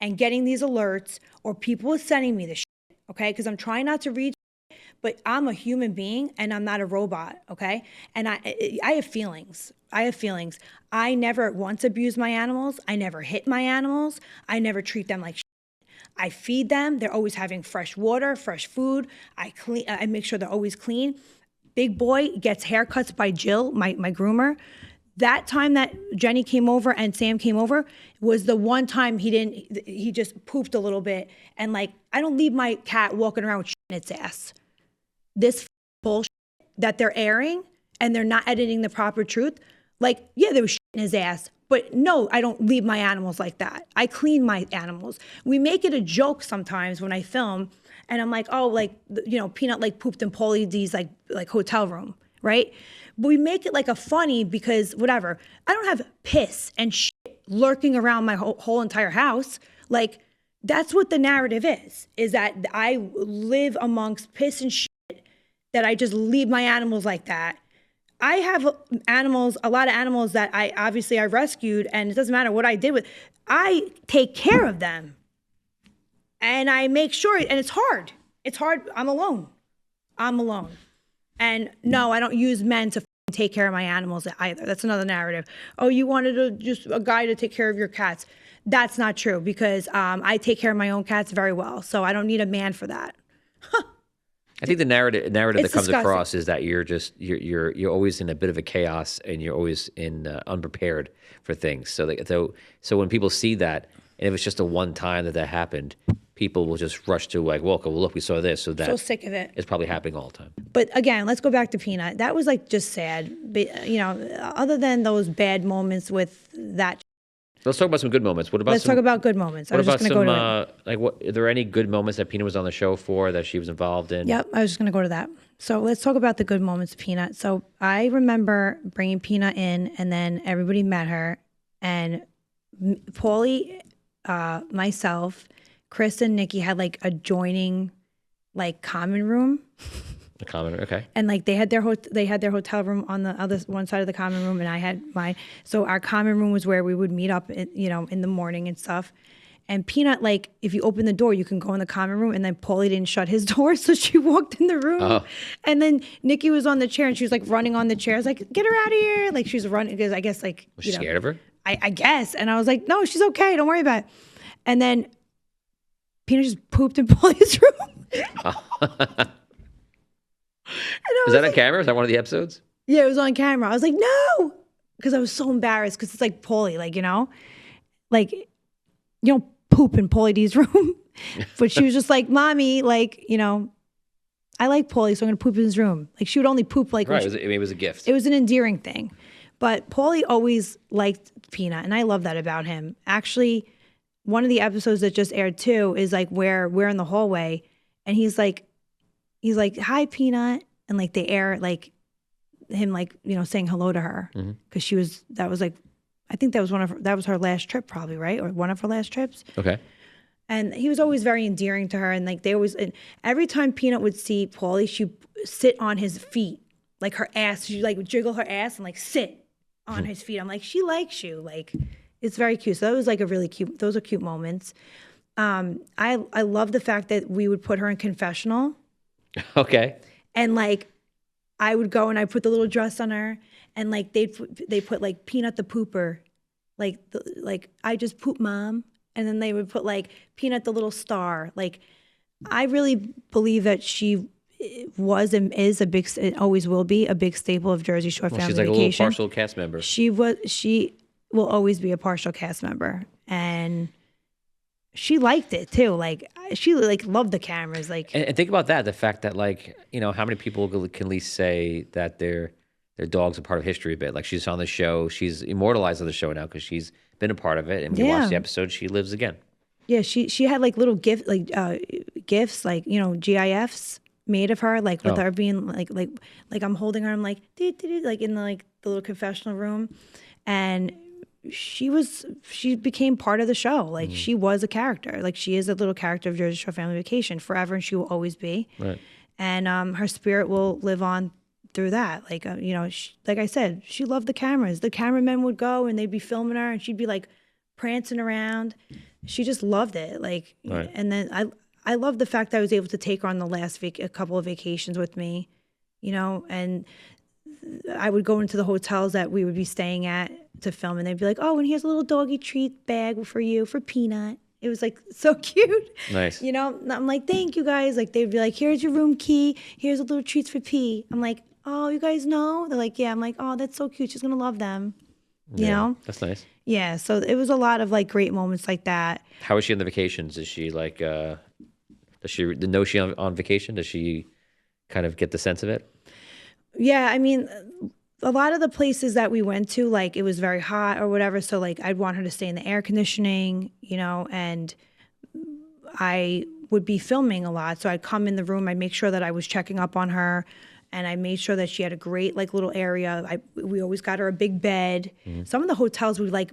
and getting these alerts or people sending me this shit, okay? Because I'm trying not to read shit, but I'm a human being and I'm not a robot, okay? And I have feelings. I never once abused my animals. I never hit my animals. I never treat them like shit. I feed them. They're always having fresh water, fresh food. I make sure they're always clean. Big Boy gets haircuts by Jill, my groomer. That time that Jenny came over and Sam came over was the one time he just pooped a little bit. And like, I don't leave my cat walking around with shit in its ass. This bullshit that they're airing and they're not editing the proper truth. Like, yeah, there was shit in his ass, But no, I don't leave my animals like that. I clean my animals. We make it a joke sometimes when I film, and I'm like, oh, like, you know, Peanut like pooped in Paulie D's like hotel room, right? But we make it like a funny because whatever. I don't have piss and shit lurking around my whole entire house. Like, that's what the narrative is that I live amongst piss and shit, that I just leave my animals like that. I have animals, a lot of animals that I rescued, and it doesn't matter what I did with. I take care of them, and I make sure. And it's hard. It's hard. I'm alone. And no, I don't use men to take care of my animals either. That's another narrative. Oh, you wanted just a guy to take care of your cats. That's not true, because I take care of my own cats very well. So I don't need a man for that. I think the narrative that comes disgusting. across is that you're always in a bit of a chaos, and you're always unprepared for things. So when people see that, and if it's just a one time that happened, people will just rush to like, well, look, we saw this, so that So sick of it. it's probably happening all the time. But again, let's go back to Peanut. That was like just sad. But, you know, other than those bad moments with that. Let's talk about some good moments. Let's talk about good moments. I was just going to go to like, are there any good moments that Peanut was on the show for, that she was involved in? Yep, I was just going to go to that. So let's talk about the good moments of Peanut. So I remember bringing Peanut in, and then everybody met her, and Paulie, myself, Chris, and Nikki had like a joining, like, common room. The common, okay. And like they had their hotel room on the other one side of the common room, and I had mine. So our common room was where we would meet up, in the morning and stuff. And Peanut, like, if you open the door, you can go in the common room, and then Paulie didn't shut his door, so she walked in the room. Oh. And then Nikki was on the chair, and she was like running on the chair. I was like, get her out of here! Like, she was running because I guess like Was she scared of her? I guess. And I was like, no, she's okay. Don't worry about it. And then Peanut just pooped in Paulie's room. Is that on camera? Is that one of the episodes? Yeah, it was on camera. I was like, no, because I was so embarrassed, because it's like Paulie, like you don't poop in Paulie D's room. But she was just like, mommy, like, I like Paulie, so I'm going to poop in his room. Like, she would only poop like... Right, it was a gift. It was an endearing thing. But Paulie always liked Peanut, and I love that about him. Actually, one of the episodes that just aired too is like where we're in the hallway, and he's like, hi, Peanut. And like they air like him, like, saying hello to her. Because I think that was her last trip probably, right? Or one of her last trips. Okay. And he was always very endearing to her. And like and every time Peanut would see Paulie, she'd sit on his feet, like her ass. She'd like jiggle her ass and like sit on his feet. I'm like, she likes you. Like, it's very cute. So that was like those are cute moments. I love the fact that we would put her in confessional. Okay. And like, I would go and I put the little dress on her, and like they put like Peanut the pooper, like I just poop, mom, and then they would put like Peanut the little star. Like, I really believe that she was and is it always will be a big staple of Jersey Shore Family She's like Vacation. a little partial cast member. She will always be a partial cast member, and she liked it too. Like, she like loved the cameras. Like, and think about that, the fact that, like, how many people can at least say that their dog's a part of history a bit. Like, she's on the show, she's immortalized on the show now because she's been a part of it, and when you watch the episode, she lives again. Yeah, she had like little gifts, like GIFs made of her, like with her being like I'm holding her, I'm like like in the little confessional room, and she became part of the show. Like, she was a character. Like, she is a little character of Jersey Shore Family Vacation forever, and she will always be. Right. And her spirit will live on through that. Like, like I said, she loved the cameras. The cameramen would go and they'd be filming her, and she'd be like prancing around. She just loved it. Like, right. And then I love the fact that I was able to take her on the last a couple of vacations with me, and I would go into the hotels that we would be staying at to film, and they'd be like, oh, and here's a little doggy treat bag for you, for Peanut. It was like so cute. Nice. I'm like, thank you guys. Like, they'd be like, here's your room key. Here's a little treats for P. I'm like, oh, you guys know? They're like, yeah. I'm like, oh, that's so cute. She's going to love them. You know? That's nice. Yeah. So it was a lot of like great moments like that. How is she on the vacations? Is she like, does she know she on vacation? Does she kind of get the sense of it? Yeah. I mean, a lot of the places that we went to, like it was very hot or whatever. So like I'd want her to stay in the air conditioning, you know, and I would be filming a lot. So I'd come in the room, I'd make sure that I was checking up on her, and I made sure that she had a great like little area. We always got her a big bed. Some of the hotels would like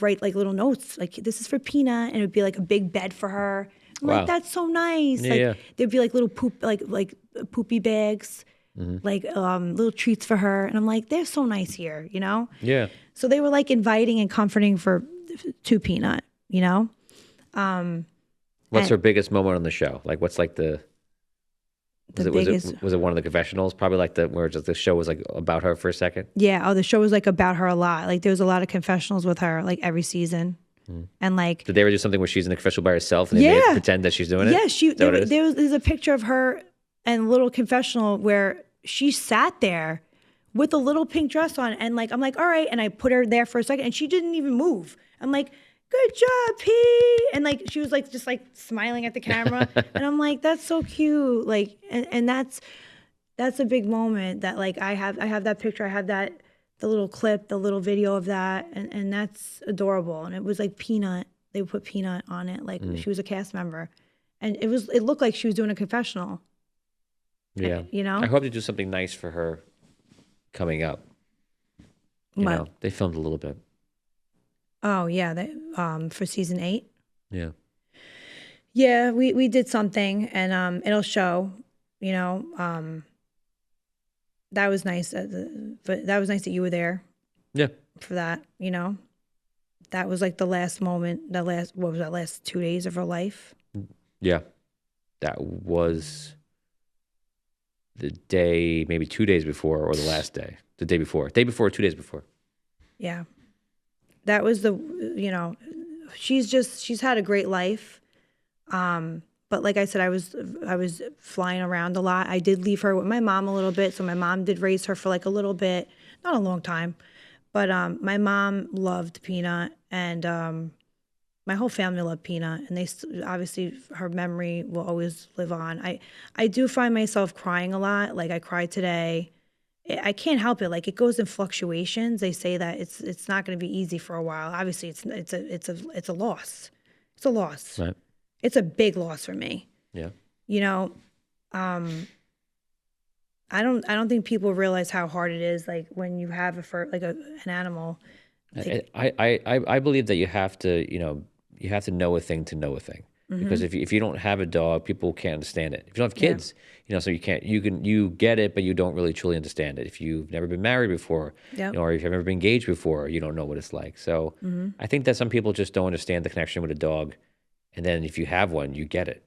write like little notes, like this is for Peanut, and it would be like a big bed for her. I'm Wow. like, that's so nice. Yeah, like yeah. there'd be like little like poopy bags, like little treats for her. And I'm like, they're so nice here, you know? Yeah. So they were like inviting and comforting to Peanut, you know? What's And her biggest moment on the show? Like, what's like the biggest, was it one of the confessionals? Probably like where just the show was like about her for a second. yeah. Oh, the show was like about her a lot. Like there was a lot of confessionals with her, like every season. And like, Did they ever do something where she's in a confessional by herself and they made her pretend that she's doing it? yeah, Is that what it is? there's a picture of her and a little confessional where she sat there with a little pink dress on, and like I'm like, all right, and I put her there for a second, and she didn't even move. I'm like, good job, P. And like she was like just like smiling at the camera, and I'm like, that's so cute. Like, and that's a big moment that like I have that picture, I have that the little clip, the little video of that, and that's adorable. And it was like Peanut. They would put Peanut on it, like she was a cast member, and it looked like she was doing a confessional. Yeah. You know? I hope they do something nice for her coming up. You know, they filmed a little bit. Oh yeah, for season 8. Yeah. Yeah, we did something, and it'll show. You know, that was nice. But that was nice that you were there. Yeah. For that, you know, that was like the last moment. What was that? Last 2 days of her life. Yeah. That was the day, maybe 2 days before, or the last day. The day before, 2 days before. Yeah, that was you know, she's had a great life. But like I said, I was flying around a lot. I did leave her with my mom a little bit. So my mom did raise her for like a little bit, not a long time, but my mom loved Peanut, and my whole family loved Peanut, and obviously her memory will always live on. I do find myself crying a lot. Like I cried today. I can't help it. Like it goes in fluctuations. They say that it's not going to be easy for a while. Obviously, it's a loss. It's a loss. Right. It's a big loss for me. Yeah. You know, I don't think people realize how hard it is. Like when you have an animal. Like, I believe that you have to know a thing to know a thing. Because if you don't have a dog, people can't understand it. If you don't have kids, so you get it, but you don't really truly understand it. If you've never been married before, or if you've never been engaged before, you don't know what it's like. So I think that some people just don't understand the connection with a dog, and then if you have one, you get it.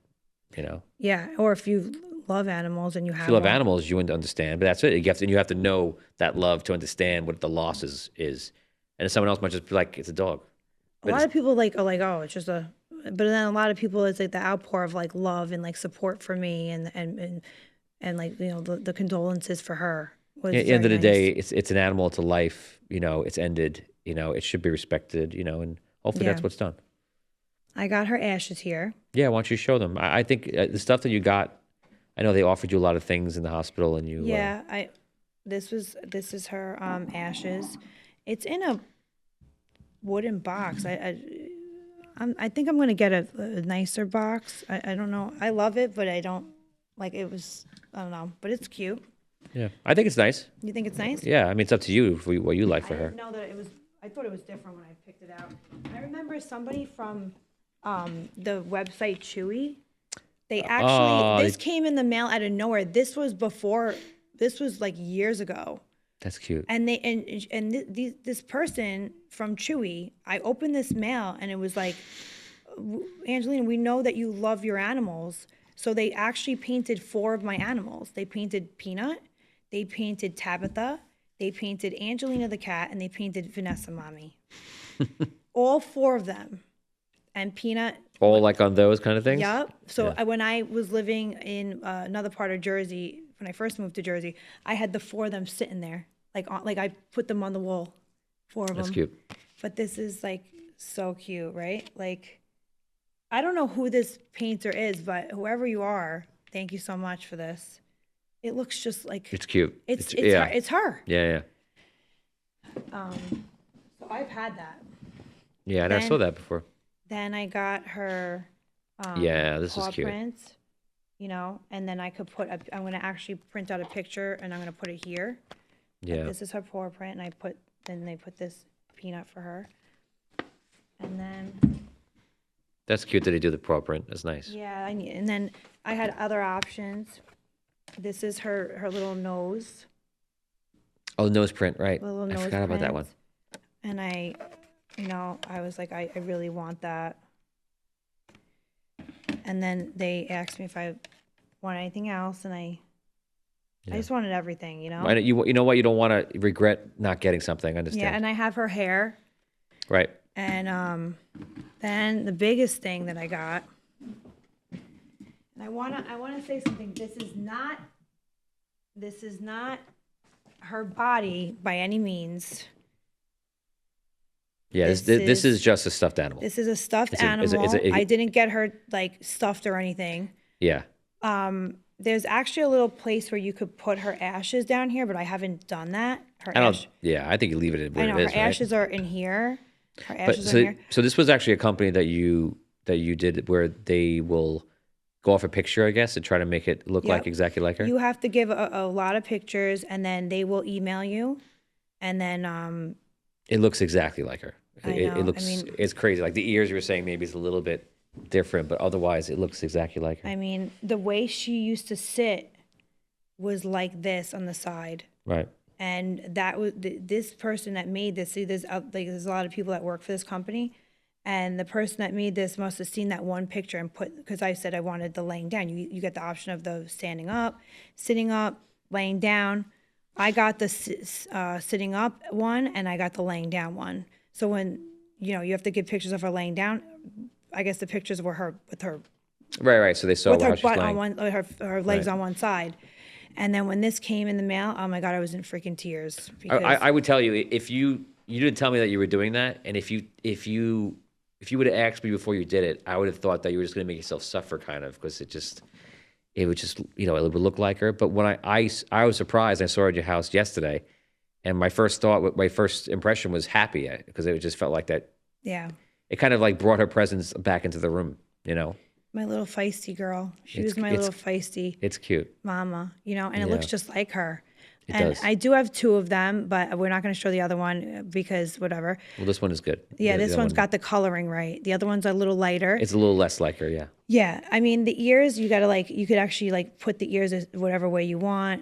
Yeah, or if you love animals and you have if you love one. animals, you understand. But that's it. You have to know that love to understand what the loss is. And someone else might just be like, it's a dog. A lot of people are like, oh, it's just a. But then a lot of people, it's like the outpour of like love and like support for me, and like the condolences for her. At the end of the day, it's an animal, it's a life. It's ended. It should be respected. And hopefully that's what's done. I got her ashes here. Yeah, why don't you show them? I think the stuff that you got. I know they offered you a lot of things in the hospital, and you. Yeah, this is her ashes. It's in a wooden box. I think I'm gonna get a nicer box. I don't know. I love it, but I don't like it was. I don't know, but it's cute. Yeah, I think it's nice. You think it's nice? Yeah, I mean it's up to you what you like for her. I didn't know that it was. I thought it was different when I picked it out. I remember somebody from the website Chewy. They actually this came in the mail out of nowhere. This was like years ago. That's cute. And this person from Chewy, I opened this mail and it was like, Angelina, we know that you love your animals. So they actually painted 4 of my animals. They painted Peanut, they painted Tabitha, they painted Angelina the cat, and they painted Vanessa Mommy. All 4 of them. And Peanut. All like on those kind of things? Yep. So when I was living in another part of Jersey, when I first moved to Jersey, I had the 4 of them sitting there. Like I put them on the wall, 4 of them. That's cute. But this is like so cute, right? Like, I don't know who this painter is, but whoever you are, thank you so much for this. it looks just like It's cute. it's yeah. her. It's her. Yeah. So I've had that. Yeah, I never saw that before. Then I got her Yeah, this is paw cute. prints, you know, and then I could put I'm going to actually print out a picture and I'm going to put it here. Yeah. This is her paw print, and then they put this peanut for her. And then That's cute that they do the paw print. That's nice. yeah, and then I had other options. This is her little nose. Oh, nose print, right. Little I nose forgot about that one. prints. And I was like, I really want that. And then they asked me if I want anything else, and I just wanted everything, you know? You know what? You don't want to regret not getting something. I understand. Yeah, and I have her hair. Right. And then the biggest thing that I got, and I wanna say something. This is not her body by any means. Yeah, this is just a stuffed animal. This is a stuffed It's a- animal. it's a- I didn't get her like stuffed or anything. Yeah. There's actually a little place where you could put her ashes down here, but I haven't done that. Yeah, I think you leave it where I know it is, her right? ashes are in here. Her But ashes are in here. so this was actually a company that you did where they will go off a picture, I guess, and try to make it look like Yep. exactly like her. You have to give a lot of pictures, and then they will email you, and then It looks exactly like her. I It know. looks, I mean- it's crazy. Like the ears you were saying maybe is a little bit different, but otherwise it looks exactly like her. I mean, the way she used to sit was like this on the side. Right. And that was this person that made this. See, there's a lot of people that work for this company, and the person that made this must have seen that one picture and put, because I said I wanted the laying down. You get the option of the standing up, sitting up, laying down. I got the sitting up one, and I got the laying down one. So when you have to give pictures of her laying down, I guess the pictures were her with her Right. So they saw with how her she's butt laying. on one, her legs Right. on one side. And then when this came in the mail, oh my God, I was in freaking tears. Because I would tell you if you didn't tell me that you were doing that, and if you would have asked me before you did it, I would have thought that you were just going to make yourself suffer, kind of, because it would just it would look like her. But when I was surprised, I saw her at your house yesterday, and my first impression was happy, because it just felt like that. yeah, It kind of like brought her presence back into the room, my little feisty girl. She It's- was my it's- little feisty It's cute. mama, and it looks just like her. It And does. I do have two of them, but we're not going to show the other one because whatever. Well, this one is good. Yeah, The this other one's one- got the coloring right. The other one's a little lighter. It's a little less like her, yeah. Yeah, I mean the ears, you gotta you could actually put the ears as whatever way you want.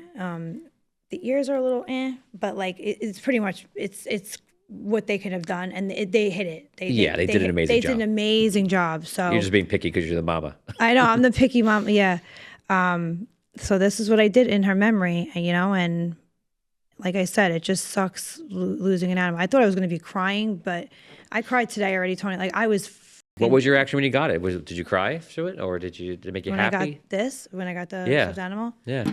The ears are a little but it's pretty much it's what they could have done, and they hit it. They did an amazing They job. did an amazing job. So You're just being picky because you're the mama. I know I'm the picky mom. Yeah. So this is what I did in her memory, and like I said, it just sucks losing an animal. I thought I was going to be crying, but I cried today already, Tony. Like I was. What was your reaction when you got it? Did you cry through it, or did it make you When happy? I got this, when I got the Yeah. stuffed animal, Yeah.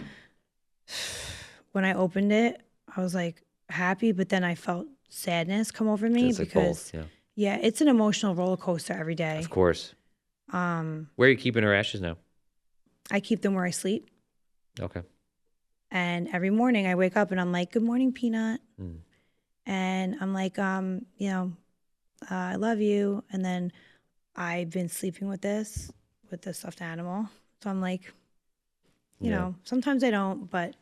when I opened it, I was like happy, but then I felt sadness come over me It's like because both, yeah. it's an emotional roller coaster every day. Of course. Where are you keeping her ashes now? I keep them where I sleep, Okay. and every morning I wake up and I'm like, "Good morning, Peanut," and I'm like, I love you, and then I've been sleeping with the stuffed animal, so I'm like, sometimes I don't, but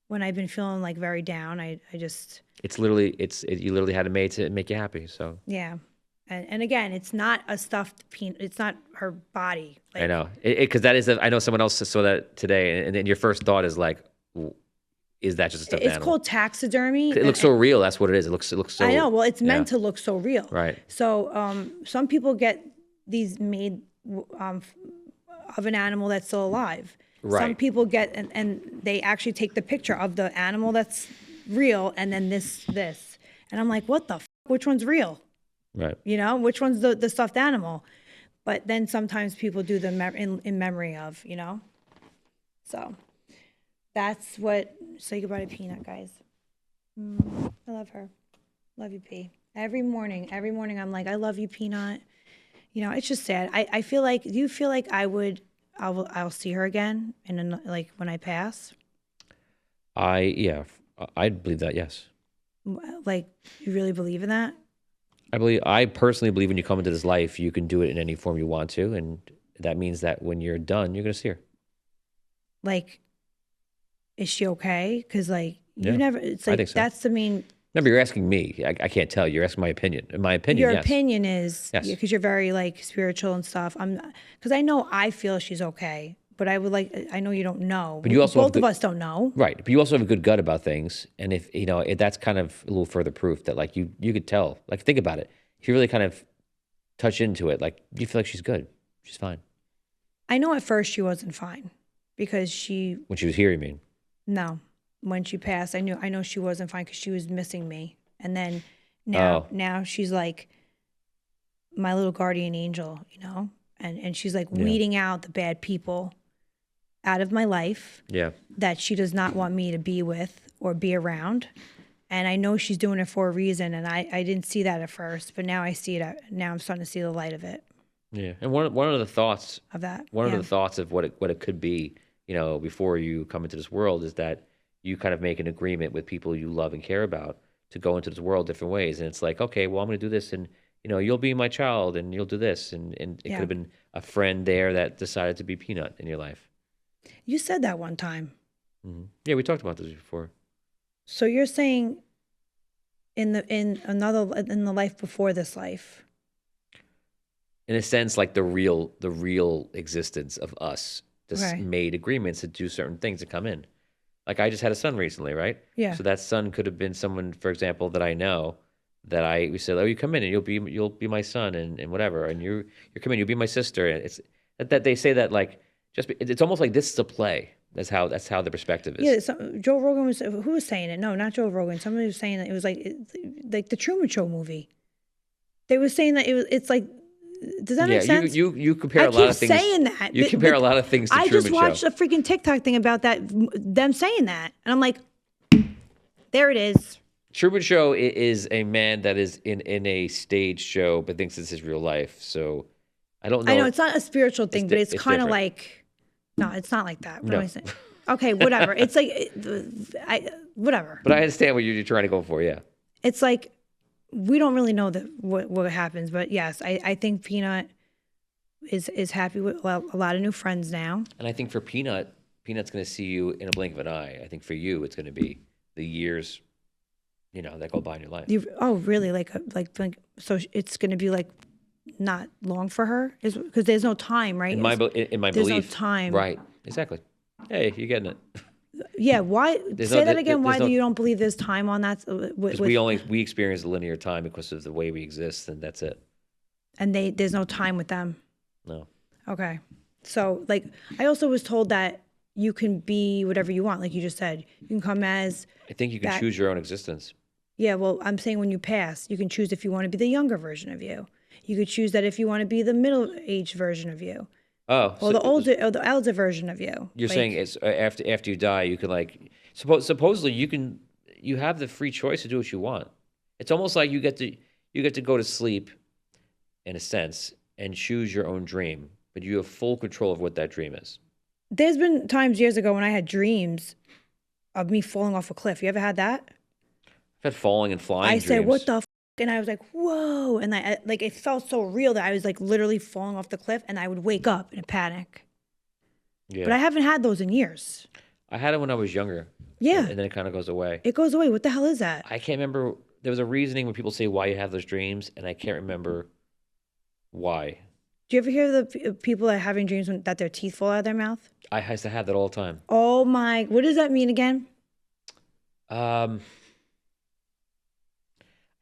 when I've been feeling very down, I just. You literally had it made to make you happy. So Yeah. And again, it's not a stuffed peanut. It's not her body. I know because I know someone else saw that today, and then your first thought is like, is that just a stuffed It's animal? called taxodermy. It looks so real. That's what it is. It looks so. I know. Well, it's meant yeah. to look so real. Right. So some people get these made of an animal that's still alive. Some Right. people get and they actually take the picture of the animal that's real and then this. And I'm like, what the which one's real? Right. Which one's the stuffed animal? But then sometimes people do them in memory of, So that's what, say goodbye to Peanut, guys. I love her. Love you, P. Every morning I'm like, I love you, Peanut. It's just sad. I feel like, do you feel like I'll see her again when I pass? Yeah, I believe that. Yes, Like, you really believe in that? I personally believe when you come into this life, you can do it in any form you want to, and that means that when you're done, you're gonna see her. Like, is she okay? Because like you Yeah, never. It's I think like so. that's the main. Remember, you're asking me. I can't tell you. You're asking my opinion. In my opinion, Your yes, opinion is yes. because you're very like spiritual and stuff. I'm because I know I feel she's okay, but I would like. I know you don't know. But you also have Both of good, us don't know. right? But you also have a good gut about things, and if that's kind of a little further proof that like you could tell. Like think about it. If you really kind of touch into it, like you feel like she's good, she's fine. I know at first she wasn't fine because she When she was here, you mean? no. When she passed, I know she wasn't fine because she was missing me. And then Oh, now she's like my little guardian angel, you know? And she's like yeah, weeding out the bad people out of my life yeah. that she does not want me to be with or be around. And I know she's doing it for a reason. And I didn't see that at first, but now I see it. Now I'm starting to see the light of it, Yeah, and one of the thoughts, of that. one of Yeah. the thoughts of what it could be, before you come into this world is that you kind of make an agreement with people you love and care about to go into this world different ways, and it's like, okay, well, I'm going to do this, and you'll be my child, and you'll do this, and it could Yeah. have been a friend there that decided to be Peanut in your life. You said that one time. Yeah, we talked about this before. So you're saying in the life before this life. In a sense, like the real existence of us just Okay. made agreements to do certain things to come in. Like I just had a son recently, right? Yeah. So that son could have been someone, for example, that I know that we said, oh, you come in and you'll be my son and whatever, and you're coming, you'll be my sister, and it's that they say that like it's almost like this is a play. That's how the perspective is. Yeah, so Joe Rogan was who was saying it? No, not Joe Rogan. Somebody was saying that it was like the Truman Show movie. They were saying that it's like. Does that Yeah, make sense? you compare I a lot keep of things. saying that. You compare a lot of things to I Truman just watched Show. a freaking TikTok thing about that, them saying that, and I'm like, there it is. Truman Show is a man that is in a stage show but thinks it's his real life. So I don't know. I know it's not a spiritual thing, but it's kind of different. like, no, it's not like that. What No. am I saying? Okay, whatever. It's like, whatever. But I understand what you're trying to go for. Yeah. It's like we don't really know what happens, but yes, I think Peanut is happy with a lot of new friends now. And I think for Peanut's going to see you in a blink of an eye. I think for you, it's going to be the years, that go by in your life. Oh, really? Like so it's going to be like not long for her, is because there's no time, right? In my there's belief, no time, right? Exactly. Hey, you're getting it. Yeah. Why say that again? Why no, do you don't believe there's time on that? Because we experience linear time because of the way we exist, and that's it. And there's no time with them. No. Okay. So like I also was told that you can be whatever you want, like you just said. You can come as I think you can choose your own existence. Yeah, well, I'm saying when you pass, you can choose if you want to be the younger version of you. You could choose that if you want to be the middle-aged version of you. Oh, or the elder version of you. You're saying it's after you die, you can like supposedly you have the free choice to do what you want. It's almost like you get to go to sleep, in a sense, and choose your own dream, but you have full control of what that dream is. There's been times years ago when I had dreams of me falling off a cliff. You ever had that? I've had falling and flying. I dreams. said, "What the f?" And I was like, "Whoa!" And I like it felt so real that I was like literally falling off the cliff, and I would wake up in a panic. Yeah. But I haven't had those in years. I had it when I was younger. Yeah. And then it kind of goes away. It goes away. What the hell is that? I can't remember. There was a reasoning when people say why you have those dreams, and I can't remember why. Do you ever hear the people that are having dreams that their teeth fall out of their mouth? I used to have that all the time. Oh my! What does that mean again?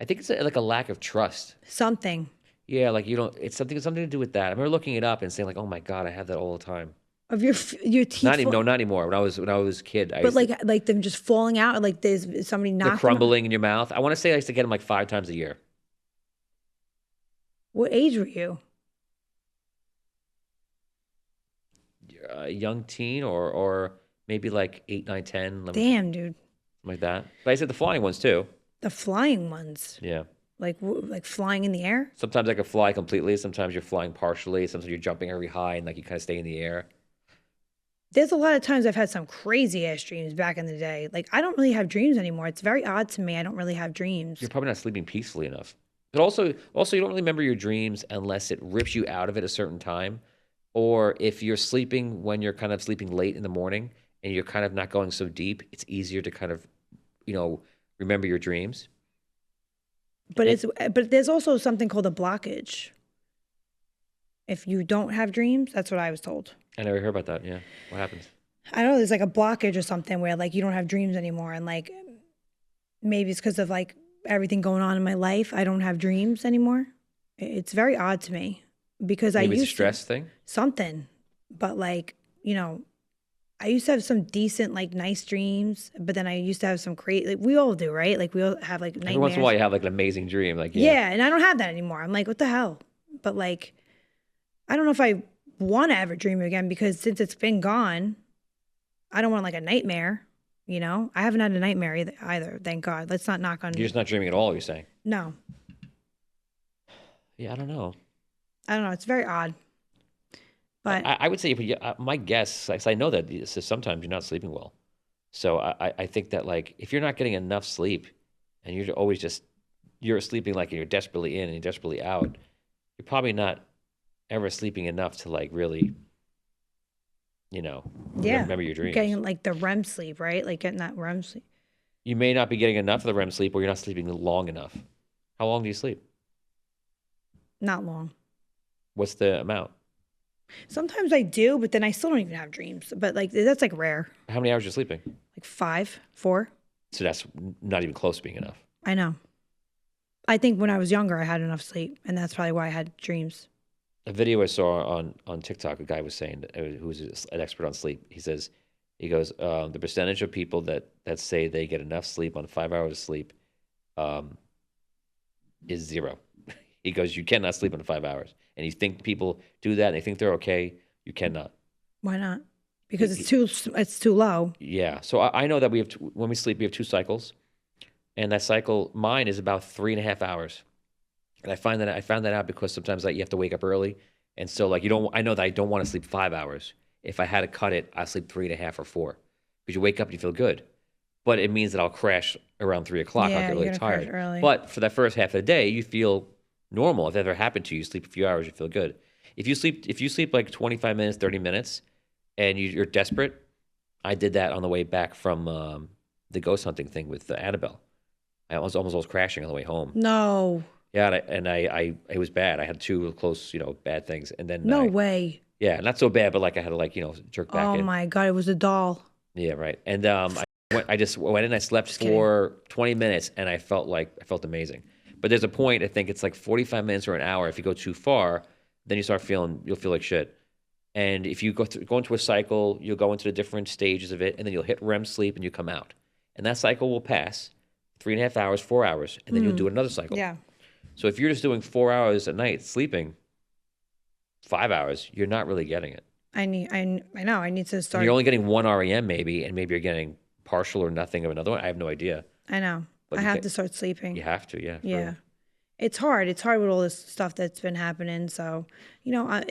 I think it's like a lack of trust. Something. Yeah, like you don't. It's something to do with that. I remember looking it up and saying like, "Oh my god, I have that all the time." Of your teeth. Not anymore. When I was a kid, But like them just falling out, or like there's somebody knocking. The crumbling in your mouth. I want to say I used to get them like 5 times a year. What age were you? A young teen, or maybe like 8, 9, 10. 11, Damn, dude. something like that. But I said the flying ones too. The flying ones. Yeah. Like flying in the air. Sometimes I could fly completely. Sometimes you're flying partially. Sometimes you're jumping very high and like you kind of stay in the air. There's a lot of times I've had some crazy ass dreams back in the day. Like, I don't really have dreams anymore. It's very odd to me. I don't really have You're dreams. probably not sleeping peacefully enough. But also you don't really remember your dreams unless it rips you out of it a certain time, or if you're sleeping when you're kind of sleeping late in the morning and you're kind of not going so deep, it's easier to kind of, you know, remember your dreams. But It, but there's also something called a blockage. If you don't have dreams, that's what I was told. I never heard about that. Yeah. What happens? I don't know, there's like a blockage or something where like you don't have dreams anymore. And like maybe it's because of like everything going on in my life. I don't have dreams anymore. It's very odd to me because I Maybe it's a used to stress thing. something, but like, I used to have some decent, like nice dreams, but then I used to have some crazy, like we all do, right? Like we all have like Every once in a nightmares. while you have like an amazing dream. Like, yeah. Yeah. And I don't have that anymore. I'm like, what the hell? But like, I don't know if I want to ever dream again because since it's been gone, I don't want like a nightmare. I haven't had a nightmare either. Thank God. Let's not knock on. You're just not dreaming at all, you're saying. No, Yeah, I don't know. I don't know. It's very odd. But I would say, but yeah, my guess, 'cause I know that sometimes you're not sleeping well. So I think that like if you're not getting enough sleep and you're always just you're sleeping like you're desperately in and you're desperately out, you're probably not ever sleeping enough to like really, yeah, remember your dreams. getting like the REM sleep, right? Like getting that REM sleep. You may not be getting enough of the REM sleep or you're not sleeping long enough. How long do you sleep? Not long. What's the amount? Sometimes I do, but then I still don't even have dreams. But like that's like rare. How many hours are you sleeping? Like 5, 4. So that's not even close to being enough. I know. I think when I was younger, I had enough sleep, and that's probably why I had dreams. A video I saw on TikTok, a guy was saying, who's an expert on sleep. He goes, the percentage of people that say they get enough sleep on 5 hours of sleep, is zero. He goes, you cannot sleep on 5 hours, and you think people do that and they think they're okay. You cannot. Why not? Because it's too low. Yeah. So I know that when we sleep, we have 2 cycles, and that cycle, mine is about 3.5 hours. And I found that out because sometimes like you have to wake up early, and so like I know that I don't want to sleep 5 hours. If I had to cut it, I sleep 3.5 or 4, because you wake up and you feel good, but it means that I'll crash around 3 o'clock. I'll Yeah, get you're really gonna crash tired. early. But for that first half of the day, you feel normal. If that ever happened to you, you sleep a few hours, you feel good. If you sleep like 25 minutes, 30 minutes, and you're desperate, I did that on the way back from the ghost hunting thing with Annabelle. I was almost crashing on the way home. No, Yeah, and it was bad. I had 2 close, bad things, and then no way. yeah, not so bad, but like I had to like jerk back Oh in. my God, it was a doll. Yeah, right. And I just went in. I slept Just kidding. for 20 minutes, and I felt amazing. But there's a point. I think it's like 45 minutes or an hour. If you go too far, then you'll feel like shit. And if you go into a cycle, you'll go into the different stages of it, and then you'll hit REM sleep, and you come out. And that cycle will pass 3.5 hours, 4 hours, and then you'll do another cycle. Yeah. So if you're just doing 4 hours a night sleeping, 5 hours, you're not really getting it. I know. I need to And start. you're only getting 1 REM maybe, and maybe you're getting partial or nothing of another one. I have no idea. I know. But I you have can- to start sleeping. You have to, yeah. for Yeah. real. It's hard. It's hard with all this stuff that's been happening. So, Look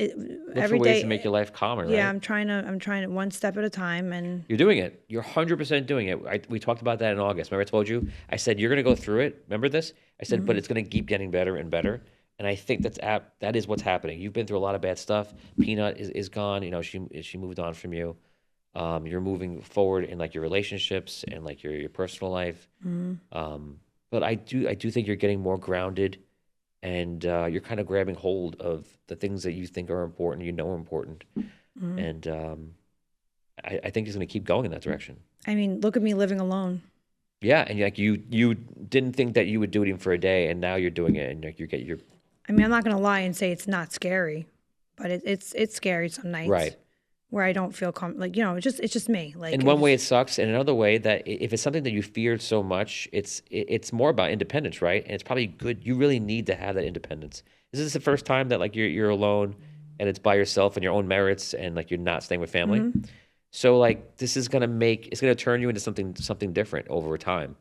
every for ways day. to make your life calmer, right? Yeah, I'm trying to one step at a time. And You're doing it. You're 100% doing it. We talked about that in August. Remember I told you? I said, you're going to go through it. Remember this? I said, but it's going to keep getting better and better. And I think that is what's happening. You've been through a lot of bad stuff. Peanut is gone. She moved on from you. You're moving forward in like your relationships and like your personal life. But I do think you're getting more grounded, and you're kind of grabbing hold of the things that you think are important, are important. And I think he's going to keep going in that direction. I mean, look at me living alone. Yeah, and like you didn't think that you would do it even for a day, and now you're doing it, and like you're I mean, I'm not gonna lie and say it's not scary, but it's scary some nights. right. Where I don't feel it's just me. Like In one way, it sucks, and another way that if it's something that you feared so much, it's more about independence, right? And it's probably good. You really need to have that independence. Is this the first time that like you're alone, and it's by yourself and your own merits, and like you're not staying with family? So like this is it's gonna turn you into something different over time.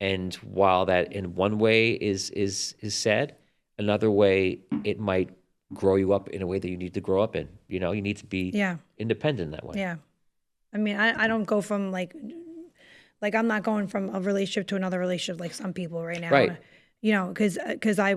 And while that in one way is sad, another way it might grow you up in a way that you need to grow up in. You need to be Yeah. independent that way. Yeah. I mean, I don't go from like I'm not going from a relationship to another relationship like some people right now. Right. You know, because I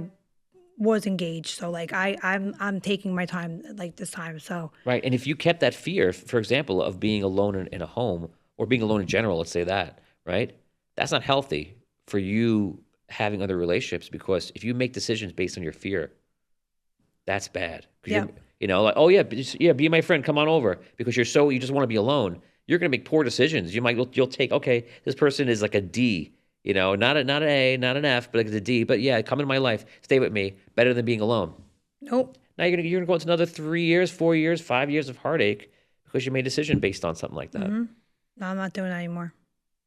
was engaged, so like I'm taking my time like this time. So Right. And if you kept that fear, for example, of being alone in a home or being alone in general, let's say that, right? That's not healthy for you having other relationships, because if you make decisions based on your fear, that's bad. Because yeah, you know, like, oh yeah, yeah, be my friend, come on over, because you just want to be alone. You're going to make poor decisions. You'll take, okay, this person is like a D, you know, not an A, not an F, but like a D. But yeah, come in my life, stay with me, better than being alone. nope, Now you're gonna go into another 3 years, 4 years, 5 years of heartache because you made a decision based on something like that. no, I'm not doing that anymore.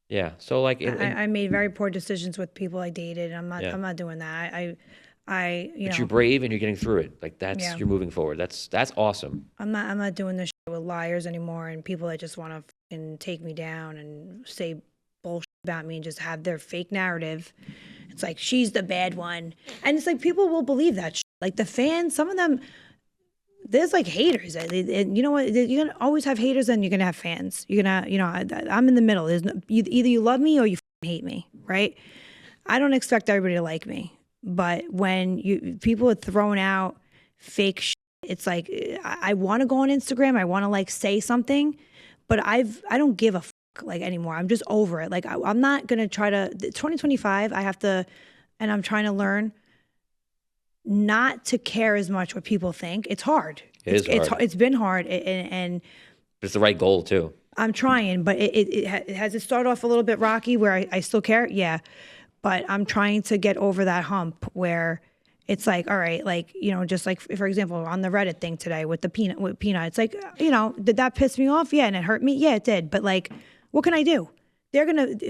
Yeah. So like, I made very poor decisions with people I dated. yeah. I'm not doing that. You But know, you're brave and you're getting through it. Like yeah, you're moving forward. That's awesome. I'm not doing this shit with liars anymore and people that just want to fucking take me down and say bullshit about me and just have their fake narrative. It's like she's the bad one, and it's like people will believe that shit. Like the fans, some of them, there's like haters, and you know what? You're gonna always have haters, and you're gonna have fans. You're gonna, you know, I'm in the middle. There's no, either you love me or you fucking hate me, right? I don't expect everybody to like me, but when people are throwing out fake shit, it's like I want to go on Instagram. I want to like say something, but I don't give a fuck like anymore. I'm just over it. Like I'm not gonna try to. 2025, I have to, and I'm trying to learn not to care as much what people think. It's hard. It is hard. It's been hard, and But it's the right goal too. I'm trying. But has it started off a little bit rocky where I still care? Yeah, but I'm trying to get over that hump where it's like, all right, like, you know, just like for example on the Reddit thing today with Peanut, it's like, you know, did that piss me off? Yeah, and it hurt me. Yeah, it did. But like, what can I do?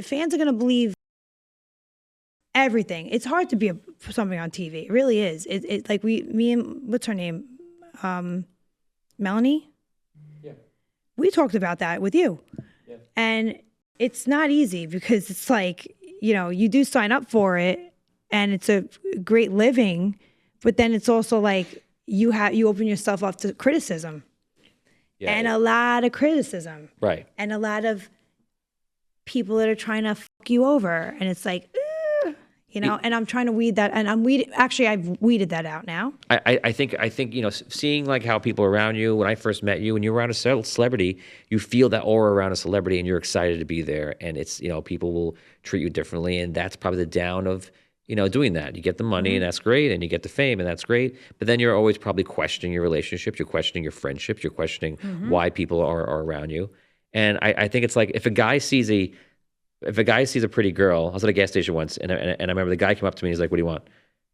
Fans are gonna believe everything. It's hard to be something on TV. It really is. It like me and what's her name, Melanie. Yeah. We talked about that with you, Yeah. and it's not easy because it's like, you know, you do sign up for it, and it's a great living, but then it's also like you open yourself up to criticism, Yeah. and a lot of criticism, Right. and a lot of people that are trying to fuck you over, and it's like. You know, and I'm trying to weed that, and actually, I've weeded that out now. I think you know, seeing like how people around you, when I first met you, when you're around a celebrity, you feel that aura around a celebrity and you're excited to be there, and it's, you know, people will treat you differently, and that's probably the down of, you know, doing that. You get the money and that's great, and you get the fame and that's great, but then you're always probably questioning your relationships, you're questioning your friendships, you're questioning why people are around you. And I think it's like if a guy sees a pretty girl, I was at a gas station once, and I remember the guy came up to me. He's like, "What do you want?"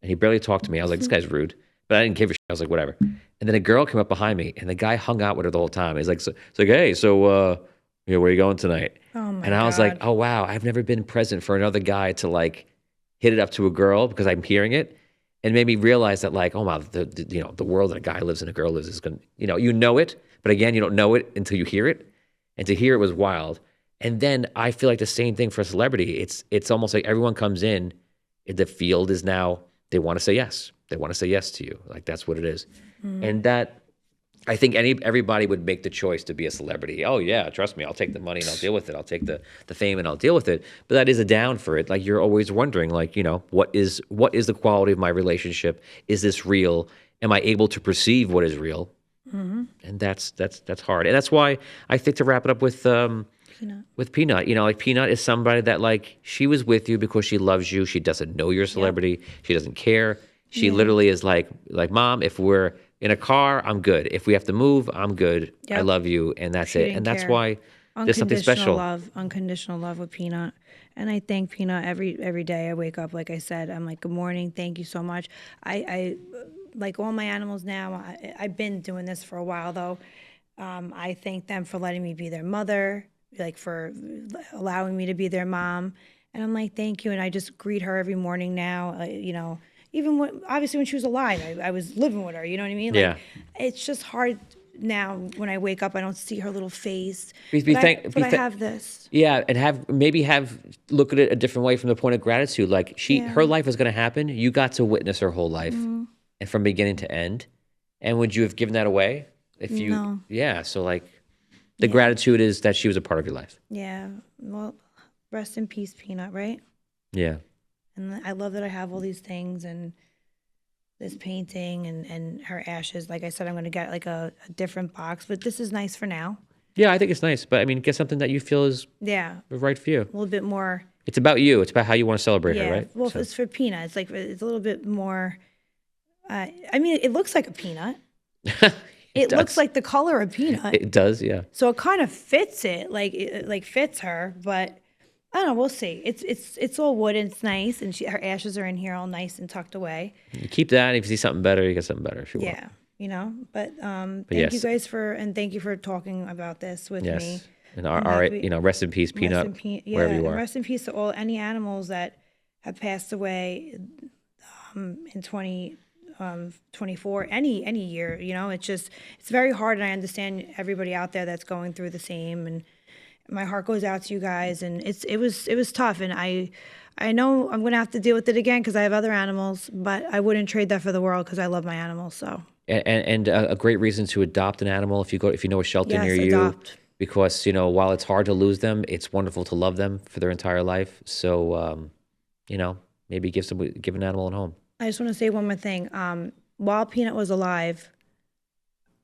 And he barely talked to me. I was like, "This guy's rude," but I didn't give a shit. I was like, "Whatever." And then a girl came up behind me, and the guy hung out with her the whole time. He's like, "It's like, hey, so, you know, where are you going tonight?" Oh my And I was like, God. "Oh wow, I've never been present for another guy to like hit it up to a girl because I'm hearing it." And made me realize that like, oh wow, you know, the world that a guy lives in, a girl lives is gonna, you know it, but again, you don't know it until you hear it, and to hear it was wild. And then I feel like the same thing for a celebrity. It's almost like everyone comes in, the field is now, they want to say yes. They want to say yes to you. Like that's what it is. And that, I think everybody would make the choice to be a celebrity. Oh yeah, trust me, I'll take the money and I'll deal with it. I'll take the fame and I'll deal with it. But that is a down for it. Like you're always wondering, like, you know, what is the quality of my relationship? Is this real? Am I able to perceive what is real? And that's hard. And that's why I think, to wrap it up with Peanut, you know, like Peanut is somebody that like she was with you because she loves you. She doesn't know you're a celebrity. She doesn't care. She literally is like Mom, if we're in a car, I'm good. If we have to move, I'm good. I Yep. love you, and that's She it. didn't And that's care. why there's something special. Unconditional love with Peanut. And I thank Peanut every day I wake up. Like I said, I'm like, good morning, thank you so much. I like all my animals now. I've been doing this for a while though. I thank them for letting me be their mother, like for allowing me to be their mom. And I'm like, thank you. And I just greet her every morning now. You know, even obviously when she was alive, I was living with her. You know what I mean? Like, Yeah. it's just hard now when I wake up. I don't see her little face. Be I have this. Yeah, and maybe look at it a different way from the point of gratitude. Like her life was going to happen. You got to witness her whole life, and from beginning to end. And would you have given that away if you? No. Yeah. So like, The gratitude is that she was a part of your life. Yeah. Well, rest in peace, Peanut, right? Yeah. And I love that I have all these things and this painting and her ashes. Like I said, I'm going to get like a different box, but this is nice for now. Yeah, I think it's nice. But I mean, get something that you feel is right for you. A little bit more. It's about you. It's about how you want to celebrate her, right? Well, it's for Peanut. It's like, it's a little bit more. I mean, it looks like a peanut. It looks like the color of peanut. It does, yeah. So it kind of fits it, like it like fits her, but I don't know. We'll see. It's all wood and it's nice, and her ashes are in here all nice and tucked away. You keep that. If you see something better, you get something better. If you want. Yeah, you know. But thank you guys thank you for talking about this with me. And rest in peace, Peanut. Wherever you are. And rest in peace to any animals that have passed away in 2024, any year. You know, it's very hard, and I understand everybody out there that's going through the same, and my heart goes out to you guys. And it was tough, and I know I'm gonna have to deal with it again because I have other animals, but I wouldn't trade that for the world because I love my animals. So and a great reason to adopt an animal if you know a shelter near you, because while it's hard to lose them, it's wonderful to love them for their entire life. So maybe give an animal a home. I just want to say one more thing. While Peanut was alive,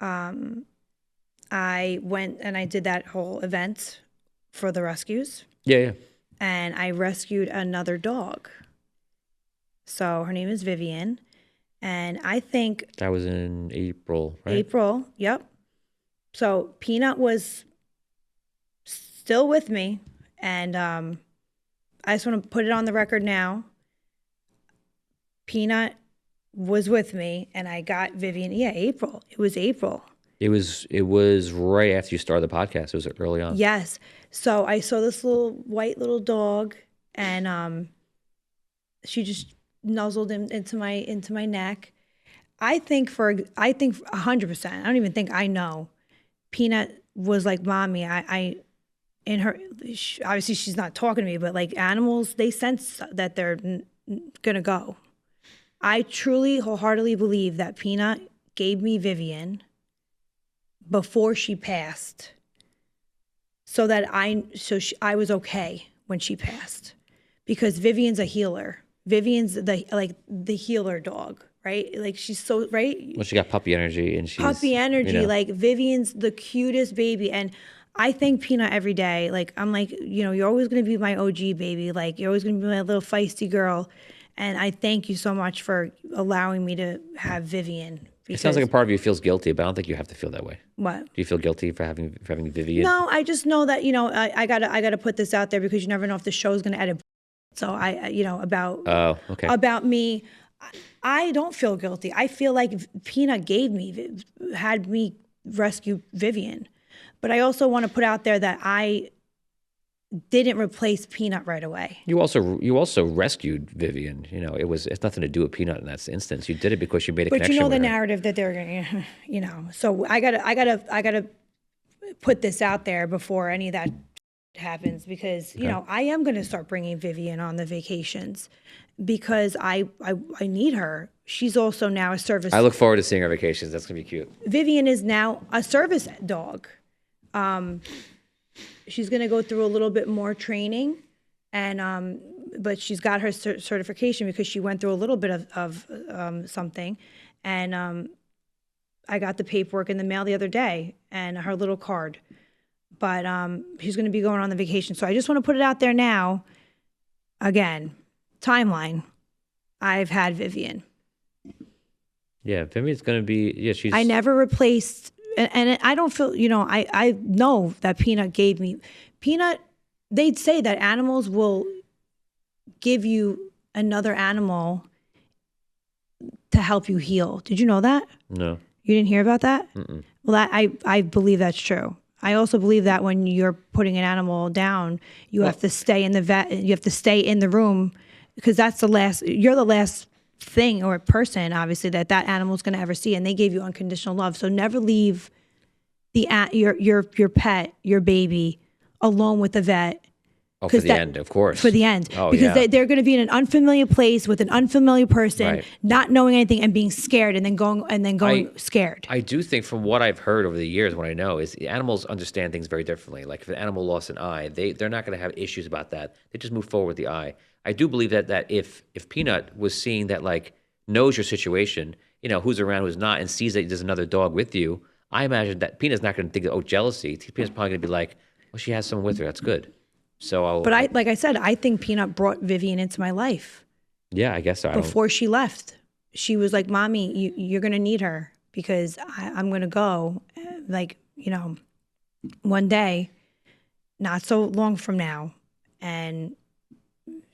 I went and I did that whole event for the rescues. Yeah. And I rescued another dog. So her name is Vivian. And I think that was in April, right? April, yep. So Peanut was still with me. And I just want to put it on the record now. Peanut was with me, and I got Vivian. Yeah, April. It was April. It was right after you started the podcast. It was early on. Yes. So I saw this white little dog, and she just nuzzled into my neck. I think 100%. I don't even think I know. Peanut was like, "Mommy, obviously she's not talking to me, but like animals, they sense that they're gonna go." I truly, wholeheartedly believe that Peanut gave me Vivian before she passed, so that I was okay when she passed, because Vivian's a healer. Vivian's the healer dog, right? Like she's so right. Well, she got puppy energy, and she's puppy energy. Like Vivian's the cutest baby, and I thank Peanut every day. Like I'm like, you're always gonna be my OG baby. Like you're always gonna be my little feisty girl. And I thank you so much for allowing me to have Vivian. It sounds like a part of you feels guilty, but I don't think you have to feel that way. What? Do you feel guilty for having Vivian? No, I just know that I gotta put this out there because you never know if the show's gonna edit. So about me, I don't feel guilty. I feel like Peanut had me rescue Vivian, but I also want to put out there that I didn't replace Peanut right away. You also rescued Vivian. It's nothing to do with Peanut in that instance. You did it because you made a connection. But the narrative that they're going to, So I gotta put this out there before any of that happens, because I am going to start bringing Vivian on the vacations because I need her. She's also now a service. I look forward to seeing her vacations. That's gonna be cute. Vivian is now a service dog. She's going to go through a little bit more training, and but she's got her certification because she went through a little bit of something, and I got the paperwork in the mail the other day and her little card. But she's going to be going on the vacation, so I just want to put it out there now. Again, timeline. I've had Vivian. Yeah, Vivian's going to be. Yeah, she's. I never replaced. And I don't feel, I know that Peanut gave me. Peanut, they'd say that animals will give you another animal to help you heal. Did you know that? No. You didn't hear about that? Mm-mm. Well, I believe that's true. I also believe that when you're putting an animal down, you have to stay in the vet. You have to stay in the room because you're the last thing or person, obviously, that animal's going to ever see, and they gave you unconditional love. So never leave your pet, your baby, alone with the vet Oh, for the end, of course. For the end. Oh, because yeah. they're going to be in an unfamiliar place with an unfamiliar person, Right. not knowing anything and being scared and then going scared. I do think from what I've heard over the years, what I know is animals understand things very differently. Like if an animal lost an eye, they're not going to have issues about that. They just move forward with the eye. I do believe that if Peanut was seeing that, like, knows your situation, you know, who's around, who's not, and sees that there's another dog with you, I imagine that Peanut's not going to think, oh, jealousy. Peanut's probably going to be like, well, she has someone with her. That's good. So, But like I said, I think Peanut brought Vivian into my life. Yeah, I guess so. Before she left, she was like, "Mommy, you're going to need her because I'm going to go, like, you know, one day, not so long from now, and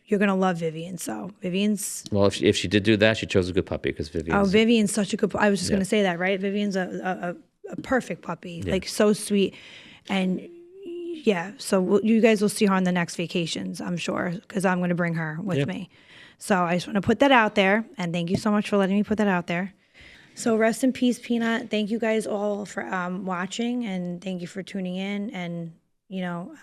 you're going to love Vivian." So Vivian's... Well, if she did do that, she chose a good puppy because Vivian's... Oh, Vivian's such a good... I was just going to say that, right? Vivian's a perfect puppy, like so sweet. And yeah, so you guys will see her on the next vacations, I'm sure, because I'm going to bring her with me. So I just want to put that out there, and thank you so much for letting me put that out there. So rest in peace, Peanut. Thank you guys all for watching, and thank you for tuning in. And, you know,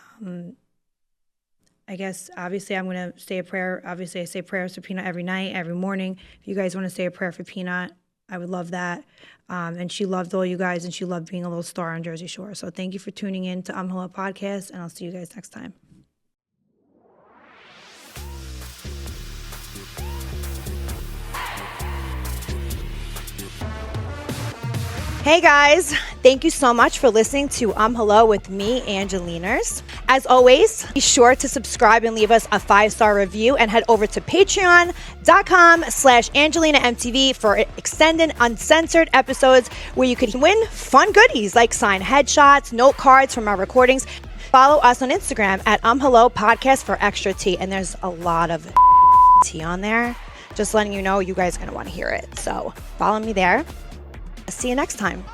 I guess obviously I'm going to say a prayer. Obviously, I say prayers for Peanut every night, every morning. If you guys want to say a prayer for Peanut, I would love that. And she loved all you guys, and she loved being a little star on Jersey Shore. So thank you for tuning in to Hello Podcast, and I'll see you guys next time. Hey guys, thank you so much for listening to Hello with me, Angelinas. As always, be sure to subscribe and leave us a 5-star review, and head over to patreon.com/AngelinaMTV for extended uncensored episodes where you can win fun goodies like signed headshots, note cards from our recordings. Follow us on Instagram at Hello Podcast for extra tea, and there's a lot of tea on there. Just letting you know, you guys are going to want to hear it. So follow me there. See you next time.